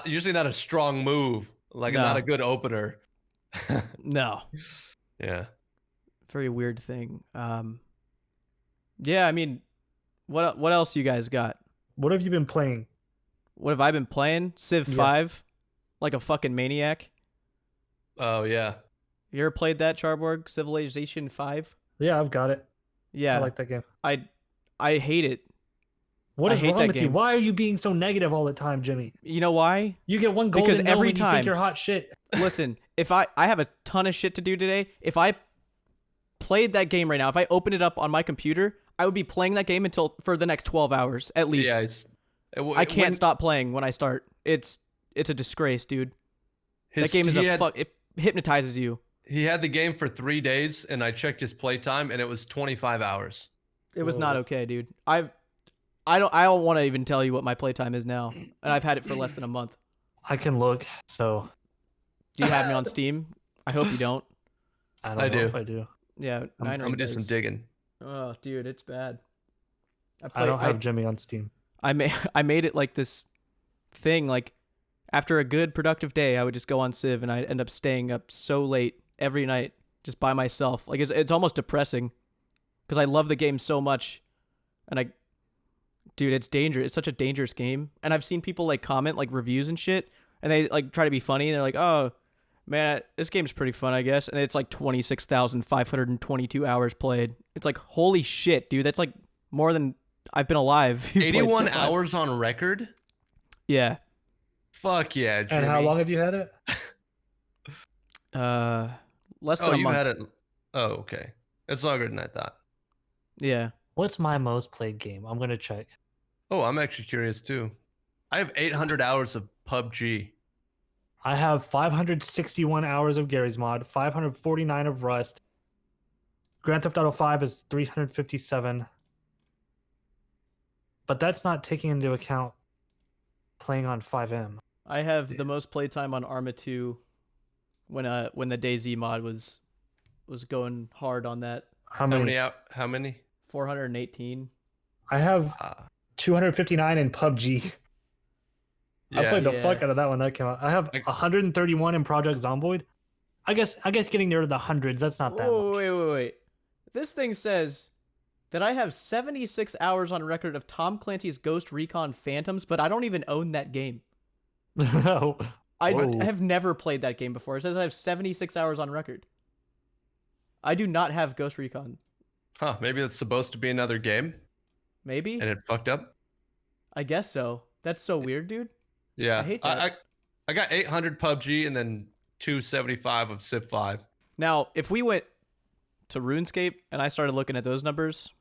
Speaker 1: Usually not a strong move. Like
Speaker 2: No.
Speaker 1: not a good opener.
Speaker 2: No,
Speaker 1: Yeah.
Speaker 2: very weird thing. Yeah, I mean, what else you guys got?
Speaker 3: What have you been playing?
Speaker 2: What have I been playing? Civ
Speaker 3: Yeah.
Speaker 2: 5, like a fucking maniac.
Speaker 1: Oh yeah.
Speaker 2: You ever played that, Charborg? Civilization 5?
Speaker 3: Yeah, I've got it.
Speaker 2: Yeah,
Speaker 3: I like that game.
Speaker 2: I hate it.
Speaker 3: What
Speaker 2: I
Speaker 3: is
Speaker 2: hate
Speaker 3: wrong
Speaker 2: that
Speaker 3: with you?
Speaker 2: game.
Speaker 3: Why are you being so negative all the time, Jimmy?
Speaker 2: You know why?
Speaker 3: You get one golden
Speaker 2: Because
Speaker 3: no
Speaker 2: every
Speaker 3: and you
Speaker 2: time-
Speaker 3: think you're hot shit.
Speaker 2: Listen, if I have a ton of shit to do today, if I played that game right now, if I opened it up on my computer, I would be playing that game for the next 12 hours at least.
Speaker 1: Yeah.
Speaker 2: I can't stop playing when I start. It's a disgrace, dude. That game is it hypnotizes you.
Speaker 1: He had the game for 3 days, and I checked his playtime, and it was 25 hours.
Speaker 2: It was
Speaker 3: Whoa.
Speaker 2: not okay, dude. I don't want to even tell you what my playtime is now, and I've had it for less than a month.
Speaker 3: I can look, so
Speaker 2: Do you have me on Steam? I hope you don't.
Speaker 3: I don't
Speaker 1: I
Speaker 3: know
Speaker 1: do.
Speaker 3: if I do.
Speaker 2: Yeah,
Speaker 1: I'm gonna do some digging.
Speaker 2: Oh, dude, it's bad.
Speaker 3: I don't have Jimmy on Steam.
Speaker 2: I made it like this thing. Like after a good productive day, I would just go on Civ, and I'd end up staying up so late every night just by myself. Like it's almost depressing because I love the game so much, and dude, it's dangerous. It's such a dangerous game. And I've seen people like comment like reviews and shit, and they like try to be funny, and they're like, "Oh, man, this game's pretty fun, I guess." And it's like 26,522 hours played. It's like, holy shit, dude. That's like more than I've been alive. You've played
Speaker 1: 81
Speaker 2: Civ 5.
Speaker 1: hours on record.
Speaker 2: Yeah.
Speaker 1: Fuck yeah, Jimmy.
Speaker 3: And how long have you had it?
Speaker 2: Less than
Speaker 1: Oh,
Speaker 2: a
Speaker 1: you
Speaker 2: month.
Speaker 1: had it. Oh, okay. It's longer than I thought.
Speaker 2: Yeah.
Speaker 3: What's my most played game? I'm gonna check.
Speaker 1: Oh, I'm actually curious too. I have 800 hours of PUBG.
Speaker 3: I have 561 hours of Garry's Mod, 549 of Rust. Grand Theft Auto 5 is 357. But that's not taking into account playing on 5M.
Speaker 2: I have the most playtime on Arma 2 when the DayZ mod was going hard on that.
Speaker 3: How many?
Speaker 1: How many?
Speaker 2: 418.
Speaker 3: I have 259 in PUBG. I
Speaker 1: Yeah.
Speaker 3: played the
Speaker 2: Yeah.
Speaker 3: fuck out of that when that came out. I have 131 in Project Zomboid. I guess getting near the hundreds, that's not that
Speaker 2: Whoa,
Speaker 3: much.
Speaker 2: wait. This thing says that I have 76 hours on record of Tom Clancy's Ghost Recon Phantoms, but I don't even own that game.
Speaker 3: No.
Speaker 2: I
Speaker 3: Whoa.
Speaker 2: have never played that game before. It says I have 76 hours on record. I do not have Ghost Recon.
Speaker 1: Huh? Maybe it's supposed to be another game,
Speaker 2: Maybe?
Speaker 1: and it fucked up.
Speaker 2: I guess so. That's so weird, dude.
Speaker 1: Yeah.
Speaker 2: I hate that.
Speaker 1: I got 800 PUBG and then 275 of Civ 5.
Speaker 2: Now, if we went to RuneScape and I started looking at those numbers,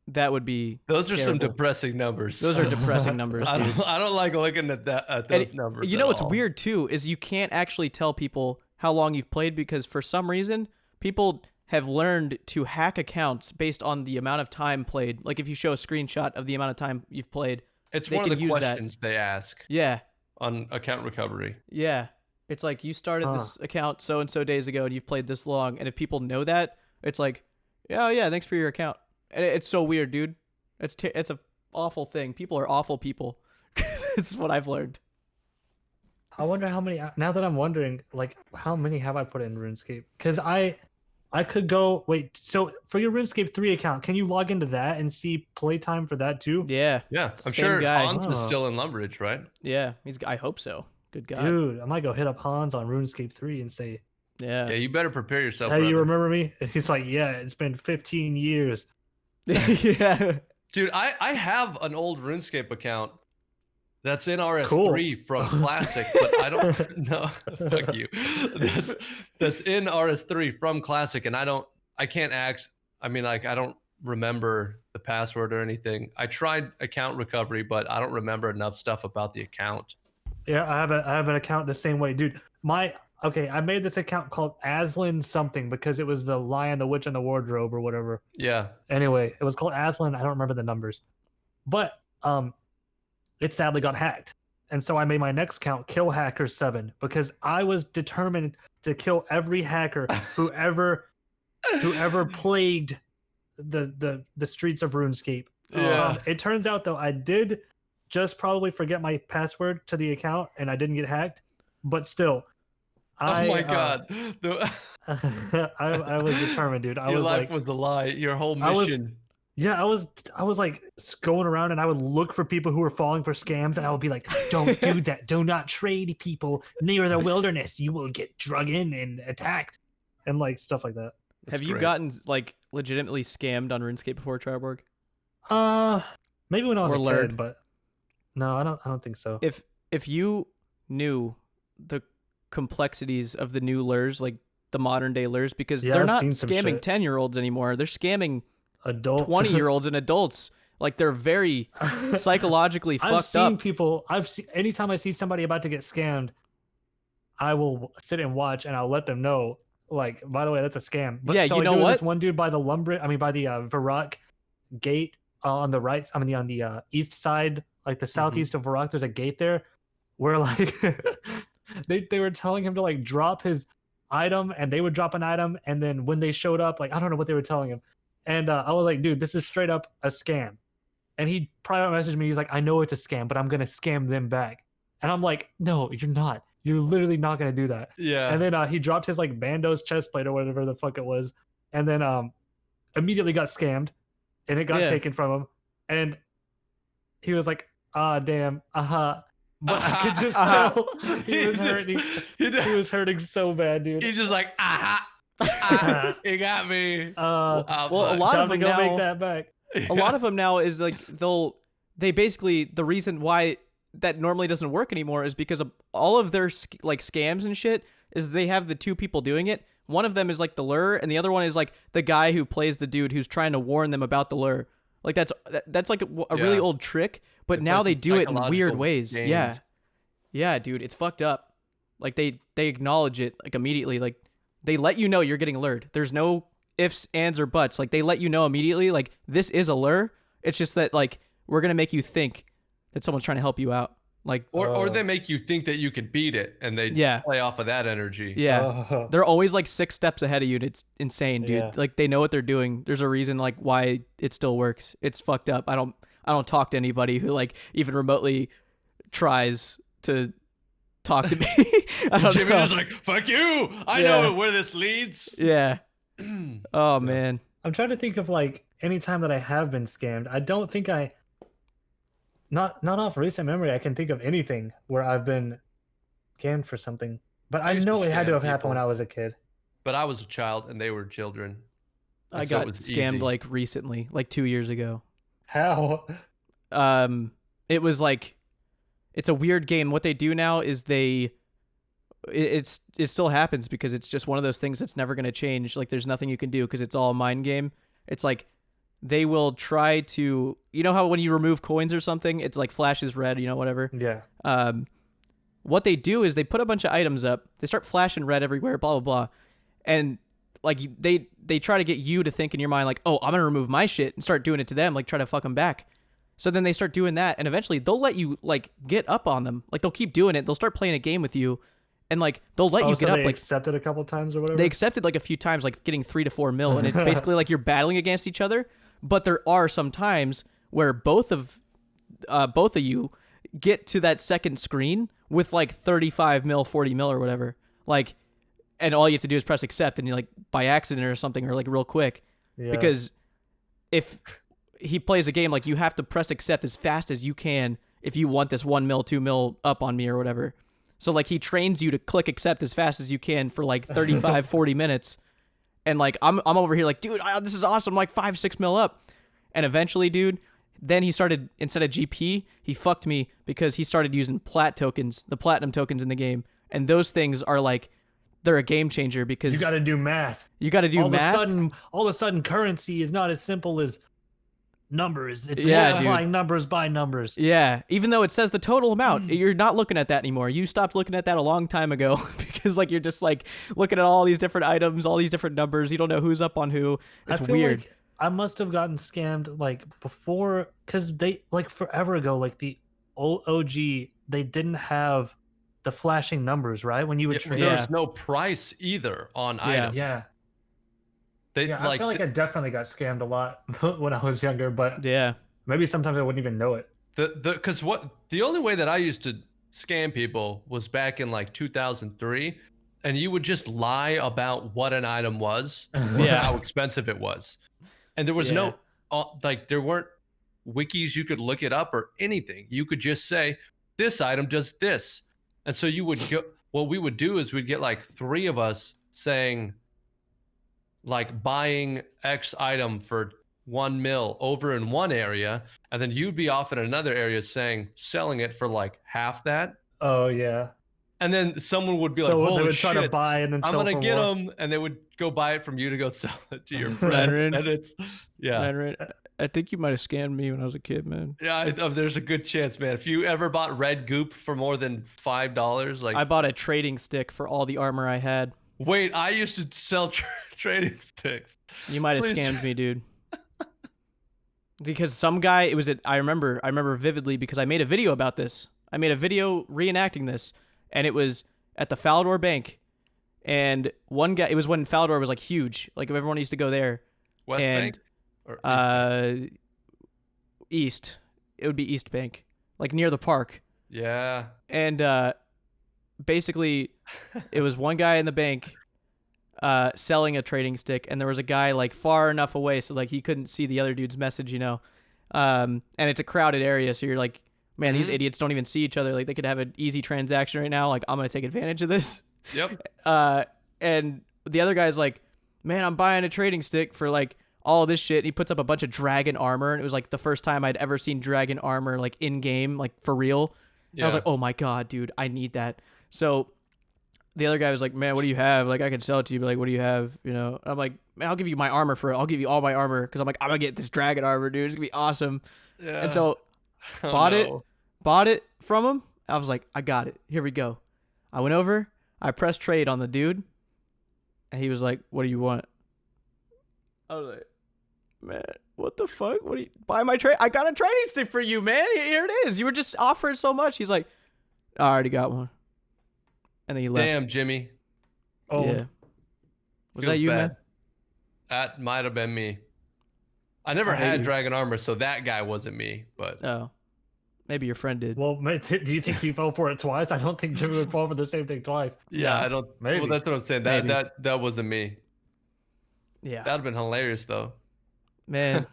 Speaker 2: that would be
Speaker 1: Those are some
Speaker 2: terrible.
Speaker 1: depressing numbers.
Speaker 2: Those are depressing numbers,
Speaker 1: I
Speaker 2: dude.
Speaker 1: don't like looking at
Speaker 2: And
Speaker 1: those numbers.
Speaker 2: You know
Speaker 1: at
Speaker 2: what's
Speaker 1: all.
Speaker 2: weird too is you can't actually tell people how long you've played because for some reason people have learned to hack accounts based on the amount of time played. Like if you show a screenshot of the amount of time you've played.
Speaker 1: It's
Speaker 2: they
Speaker 1: one of
Speaker 2: can
Speaker 1: the
Speaker 2: use that.
Speaker 1: questions they ask
Speaker 2: Yeah.
Speaker 1: on account recovery.
Speaker 2: Yeah. It's like you started
Speaker 3: Huh.
Speaker 2: this account so and so days ago, and you've played this long. And if people know that, it's like, oh yeah, thanks for your account. And it's so weird, dude. It's a awful thing. People are awful people. It's what I've learned.
Speaker 3: I wonder how many. Now that I'm wondering, like, how many have I put in RuneScape? Because I could go. Wait, so for your RuneScape 3 account, can you log into that and see playtime for that too?
Speaker 2: Yeah.
Speaker 1: Yeah, I'm
Speaker 2: Same
Speaker 1: sure
Speaker 2: guy.
Speaker 1: Hans is
Speaker 3: Oh.
Speaker 1: still in Lumbridge, right?
Speaker 2: Yeah. I hope so. Good God.
Speaker 3: Dude, I might go hit up Hans on RuneScape 3 and say,
Speaker 2: Yeah.
Speaker 1: Yeah, you better prepare yourself.
Speaker 3: "Hey, you
Speaker 1: brother.
Speaker 3: remember me?" And he's like, "Yeah, it's been 15 years."
Speaker 2: Yeah.
Speaker 1: Dude, I have an old RuneScape account that's in RS3
Speaker 3: Cool.
Speaker 1: from Classic, but I don't know. Fuck you. That's in RS3 from Classic, and I can't act. I mean, like, I don't remember the password or anything. I tried account recovery, but I don't remember enough stuff about the account.
Speaker 3: Yeah, I have an account the same way, dude. I made this account called Aslan something because it was the Lion, the Witch, and the Wardrobe or whatever.
Speaker 1: Yeah.
Speaker 3: Anyway, it was called Aslan. I don't remember the numbers, but it sadly got hacked, and so I made my next account Kill Hacker 7 because I was determined to kill every hacker who ever plagued the streets of RuneScape.
Speaker 1: Yeah.
Speaker 3: It turns out though I did just probably forget my password to the account and I didn't get hacked, but still.
Speaker 1: Oh my God.
Speaker 3: I was determined, dude.
Speaker 1: Your life was a lie. Your whole mission.
Speaker 3: I was like going around and I would look for people who were falling for scams and I would be like, don't do that. Do not trade people near the wilderness. You will get drug in and attacked and like stuff like that.
Speaker 2: Have you
Speaker 1: great.
Speaker 2: gotten like legitimately scammed on RuneScape before, Charborg?
Speaker 3: Maybe when I was
Speaker 2: Or
Speaker 3: a
Speaker 2: lured.
Speaker 3: kid, but no, I don't think so.
Speaker 2: If you knew the complexities of the new lures, like the modern day lures, because
Speaker 3: Yeah,
Speaker 2: they're
Speaker 3: I've
Speaker 2: not
Speaker 3: seen some
Speaker 2: scamming
Speaker 3: shit.
Speaker 2: 10-year-olds anymore. They're scamming
Speaker 3: Adults
Speaker 2: 20-year-olds and adults. Like they're very psychologically
Speaker 3: I've
Speaker 2: fucked
Speaker 3: seen
Speaker 2: up.
Speaker 3: people. Anytime I see somebody about to get scammed, I will sit and watch, and I'll let them know. Like, by the way, that's a scam. But
Speaker 2: Yeah,
Speaker 3: so,
Speaker 2: you
Speaker 3: like,
Speaker 2: know
Speaker 3: there was
Speaker 2: what?
Speaker 3: This one dude by the by the Varrock gate on the right. I mean, on the east side, like the southeast of Varrock. There's a gate there where like they were telling him to like drop his item, and they would drop an item, and then when they showed up, like I don't know what they were telling him, and I was like, dude, this is straight up a scam. And he private messaged me. He's like, I know it's a scam, but I'm gonna scam them back. And I'm like, no, you're not. You're literally not gonna do that.
Speaker 1: Yeah.
Speaker 3: And then he dropped his like Bando's chest plate or whatever the fuck it was, and then immediately got scammed, and it got
Speaker 2: Yeah.
Speaker 3: taken from him. And he was like, ah, damn, But I could just tell he was hurting. He was hurting so bad, dude.
Speaker 1: He's just like, aha, he got me.
Speaker 2: Well, a
Speaker 1: fuck.
Speaker 2: lot
Speaker 3: Time
Speaker 2: of
Speaker 3: to
Speaker 2: them
Speaker 3: go
Speaker 2: now,
Speaker 3: make that back.
Speaker 2: a lot of them now is like they basically, the reason why that normally doesn't work anymore is because of all of their like scams and shit is they have the two people doing it. One of them is like the lure, and the other one is like the guy who plays the dude who's trying to warn them about the lure. Like that's like a really
Speaker 1: Yeah.
Speaker 2: old trick, but
Speaker 1: It's
Speaker 2: now
Speaker 1: like
Speaker 2: they do it in weird
Speaker 1: psychological
Speaker 2: ways.
Speaker 1: games.
Speaker 2: Yeah, dude, it's fucked up. Like they acknowledge it like immediately. Like they let you know you're getting lured. There's no ifs, ands, or buts. Like they let you know immediately. Like this is a lure. It's just that like we're gonna make you think that someone's trying to help you out. Like
Speaker 1: Or they make you think that you can beat it, and they
Speaker 2: Yeah.
Speaker 1: play off of that energy.
Speaker 2: yeah, they're always like 6 steps ahead of you. And it's insane, dude.
Speaker 3: Yeah.
Speaker 2: Like they know what they're doing. There's a reason like why it still works. It's fucked up. I don't talk to anybody who like even remotely tries to talk to me. I don't
Speaker 1: Jimmy's
Speaker 2: know.
Speaker 1: just like, fuck you. I
Speaker 2: Yeah.
Speaker 1: know where this leads.
Speaker 2: Yeah. Oh man.
Speaker 3: I'm trying to think of like any time that I have been scammed. I don't think not off recent memory. I can think of anything where I've been scammed for something. But I
Speaker 1: used to
Speaker 3: know it had to
Speaker 1: scam
Speaker 3: have happened when
Speaker 1: people.
Speaker 3: I was a kid.
Speaker 1: But I was a child, and they were children.
Speaker 2: I
Speaker 1: And so it
Speaker 2: got
Speaker 1: was
Speaker 2: scammed
Speaker 1: easy.
Speaker 2: like recently, like 2 years ago.
Speaker 3: How?
Speaker 2: It was like, it's a weird game. What they do now is it still happens because it's just one of those things that's never going to change. Like there's nothing you can do because it's all a mind game. It's like they will try to, you know how when you remove coins or something, it's like flashes red, whatever.
Speaker 3: Yeah.
Speaker 2: What they do is they put a bunch of items up. They start flashing red everywhere, blah, blah, blah. And like they try to get you to think in your mind like, oh, I'm going to remove my shit and start doing it to them, like try to fuck them back. So then they start doing that, and eventually they'll let you like get up on them. Like they'll keep doing it. They'll start playing a game with you, and like they'll let you
Speaker 3: so
Speaker 2: get up
Speaker 3: they
Speaker 2: like
Speaker 3: accepted a couple times or whatever.
Speaker 2: they accepted like a few times, like getting 3 to 4 mil, and it's basically like you're battling against each other. But there are some times where both of you get to that second screen with like 35 mil, 40 mil or whatever, like, and all you have to do is press accept, and you like by accident or something, or like real quick, because if he plays a game, like you have to press accept as fast as you can if you want this 1 mil, 2 mil up on me or whatever. So like he trains you to click accept as fast as you can for like 35, 40 minutes. And like I'm over here like, dude, this is awesome, like 5, 6 mil up. And eventually, dude, then he started, instead of GP, he fucked me because he started using plat tokens, the platinum tokens in the game. And those things are like, they're a game changer because
Speaker 3: you got to do math.
Speaker 2: You got to do math.
Speaker 3: All of a sudden, currency is not as simple as numbers. It's
Speaker 2: Yeah,
Speaker 3: multiplying numbers by numbers.
Speaker 2: Yeah, even though it says the total amount, you're not looking at that anymore. You stopped looking at that a long time ago because like you're just like looking at all these different items, all these different numbers. You don't know who's up on who. It's
Speaker 3: I feel
Speaker 2: weird.
Speaker 3: Like I must have gotten scammed like before, because they like forever ago, like the old OG, they didn't have the flashing numbers, right? When you would trade.
Speaker 1: There was no price either on items.
Speaker 3: Yeah.
Speaker 1: They,
Speaker 3: I feel like I definitely got scammed a lot when I was younger, but
Speaker 2: Yeah.
Speaker 3: maybe sometimes I wouldn't even know it.
Speaker 1: The only way that I used to scam people was back in like 2003, and you would just lie about what an item was, how expensive it was, and there was no like there weren't wikis you could look it up or anything. You could just say this item does this, and so you would go. What we would do is we'd get like 3 of us saying, like buying X item for 1 mil over in one area, and then you'd be off in another area saying selling it for like half that.
Speaker 3: Oh yeah.
Speaker 1: And then someone would be like,
Speaker 3: So
Speaker 1: "Holy
Speaker 3: they would
Speaker 1: shit,
Speaker 3: try to buy and then
Speaker 1: I'm
Speaker 3: sell
Speaker 1: gonna
Speaker 3: for
Speaker 1: get
Speaker 3: more.
Speaker 1: them," and they would go buy it from you to go sell it to your friend.
Speaker 2: Mandarin.
Speaker 1: And it's
Speaker 2: Mandarin, I think you might have scammed me when I was a kid, man.
Speaker 1: there's a good chance, man. If you ever bought red goop for more than $5, like
Speaker 2: I bought a trading stick for all the armor I had.
Speaker 1: wait, I used to sell trading sticks.
Speaker 2: You might have
Speaker 1: Please.
Speaker 2: scammed me, dude. Because some guy, I remember vividly because I made a video about this. I made a video reenacting this, and it was at the Falador Bank. And one guy, it was when Falador was like huge, like everyone used to go there.
Speaker 1: West
Speaker 2: And,
Speaker 1: Bank or East Bank?
Speaker 2: East. It would be East Bank, like near the park.
Speaker 1: Yeah.
Speaker 2: And basically, it was one guy in the bank selling a trading stick, and there was a guy like far enough away so like he couldn't see the other dude's message, you know. And it's a crowded area, so you're like, man, these idiots don't even see each other. Like they could have an easy transaction right now. Like I'm gonna take advantage of this.
Speaker 1: Yep.
Speaker 2: And the other guy's like, man, I'm buying a trading stick for like all this shit. And he puts up a bunch of dragon armor, and it was like the first time I'd ever seen dragon armor like in game, like for real. And I was like, oh my god, dude, I need that. So the other guy was like, man, what do you have? Like I can sell it to you, but like, what do you have? You know, I'm like, man, I'll give you my armor for it. I'll give you all my armor because I'm like, I'm gonna get this dragon armor, dude. It's gonna be awesome.
Speaker 1: Yeah.
Speaker 2: And so bought it from him. I was like, I got it. Here we go. I went over. I pressed trade on the dude, and he was like, "What do you want?" I was like, "Man, what the fuck? What do you buy my trade? I got a trading stick for you, man. Here it is. You were just offering so much." He's like, "I already got one," and then he left.
Speaker 1: Damn, Jimmy.
Speaker 3: Oh,
Speaker 2: Yeah. Was
Speaker 1: Feels
Speaker 2: that you,
Speaker 1: bad.
Speaker 2: man?
Speaker 1: That might have been me. I never
Speaker 3: I hate
Speaker 1: had
Speaker 3: you.
Speaker 1: dragon armor, so that guy wasn't me. But
Speaker 2: Oh, maybe your friend did.
Speaker 3: well, do you think you fell for it twice? I don't think Jimmy would fall for the same thing twice.
Speaker 1: yeah,
Speaker 2: No,
Speaker 1: I don't.
Speaker 3: maybe.
Speaker 1: Well, that's what I'm saying.
Speaker 2: Maybe.
Speaker 1: That wasn't me.
Speaker 2: Yeah,
Speaker 1: That'd have been hilarious though.
Speaker 2: man.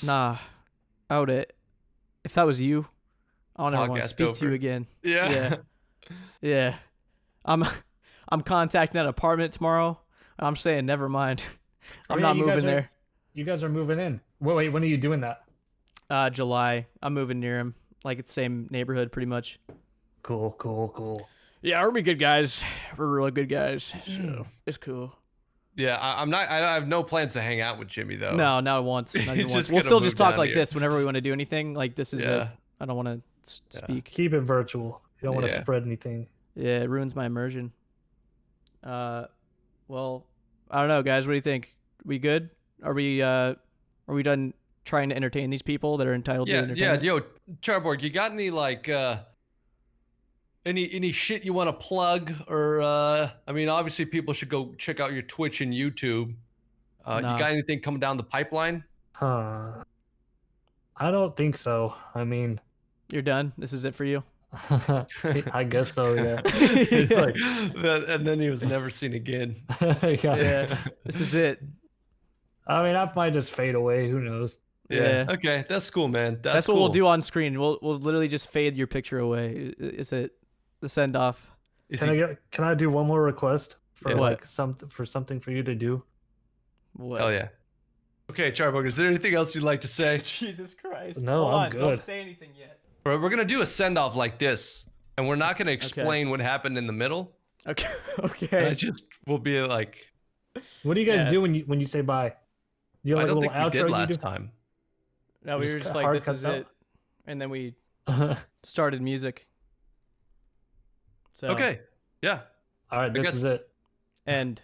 Speaker 2: Nah, I would have. If that was you, I don't ever want to
Speaker 1: Podcast
Speaker 2: speak to you
Speaker 1: over.
Speaker 2: again.
Speaker 1: Yeah.
Speaker 2: Yeah. Yeah. I'm contacting that apartment tomorrow. And I'm saying never mind. I'm
Speaker 3: yeah,
Speaker 2: not
Speaker 3: you guys
Speaker 2: moving
Speaker 3: are-
Speaker 2: there.
Speaker 3: You guys are moving in. Wait, when are you doing that?
Speaker 2: July. I'm moving near him. Like it's the same neighborhood pretty much.
Speaker 3: Cool.
Speaker 2: Yeah, we're good guys. We're really good guys. So it's cool.
Speaker 1: Yeah, I'm not. I have no plans to hang out with Jimmy though.
Speaker 2: No, not once. Not even
Speaker 1: Just
Speaker 2: once. We'll
Speaker 1: gonna
Speaker 2: still
Speaker 1: move
Speaker 2: just talk
Speaker 1: down
Speaker 2: like
Speaker 1: here.
Speaker 2: this whenever we want to do anything. Like this is
Speaker 1: Yeah.
Speaker 2: it. I don't want to speak.
Speaker 3: Keep it virtual. You don't want to
Speaker 1: Yeah.
Speaker 3: spread anything.
Speaker 2: Yeah, it ruins my immersion. Well, I don't know, guys. What do you think? We good? Are we done trying to entertain these people that are entitled to
Speaker 1: Yeah.
Speaker 2: entertainment?
Speaker 1: Yo, Charborg, you got any like any shit you want to plug, or I mean, obviously people should go check out your Twitch and YouTube.
Speaker 2: Nah.
Speaker 1: You got anything coming down the pipeline?
Speaker 3: Huh. I don't think so. I mean,
Speaker 2: You're done. This is it for you.
Speaker 3: I guess so, yeah.
Speaker 1: It's like, and then he was never seen again.
Speaker 2: Yeah. This is it.
Speaker 3: I mean, I might just fade away. Who knows?
Speaker 2: Yeah.
Speaker 1: Okay, that's cool, man.
Speaker 2: That's what
Speaker 1: cool.
Speaker 2: we'll do on screen. We'll literally just fade your picture away. It's it. The send off.
Speaker 3: Can I do one more request for
Speaker 1: Yeah.
Speaker 3: like something for you to do?
Speaker 2: What?
Speaker 1: Hell yeah. Okay, Charborg, is there anything else you'd like to say?
Speaker 2: Jesus Christ.
Speaker 3: No,
Speaker 2: Hold
Speaker 3: I'm
Speaker 2: on.
Speaker 3: good.
Speaker 2: Don't say anything yet.
Speaker 1: We're gonna do a send off like this, and we're not gonna explain what happened in the middle.
Speaker 2: Okay.
Speaker 1: I
Speaker 2: Okay.
Speaker 1: just will be like,
Speaker 3: What do you guys
Speaker 2: Yeah.
Speaker 3: do when you say bye? You
Speaker 1: I
Speaker 3: have
Speaker 1: don't
Speaker 3: like a
Speaker 1: think we
Speaker 3: little
Speaker 1: did
Speaker 3: outro you
Speaker 1: last time.
Speaker 2: No, we
Speaker 3: Just
Speaker 2: were just
Speaker 3: hard
Speaker 2: like, this
Speaker 3: cuts
Speaker 2: is
Speaker 3: out?
Speaker 2: it. And then we
Speaker 3: do?
Speaker 2: started music. So
Speaker 1: Okay, yeah.
Speaker 3: All right, this
Speaker 1: guess-
Speaker 3: is it.
Speaker 2: end.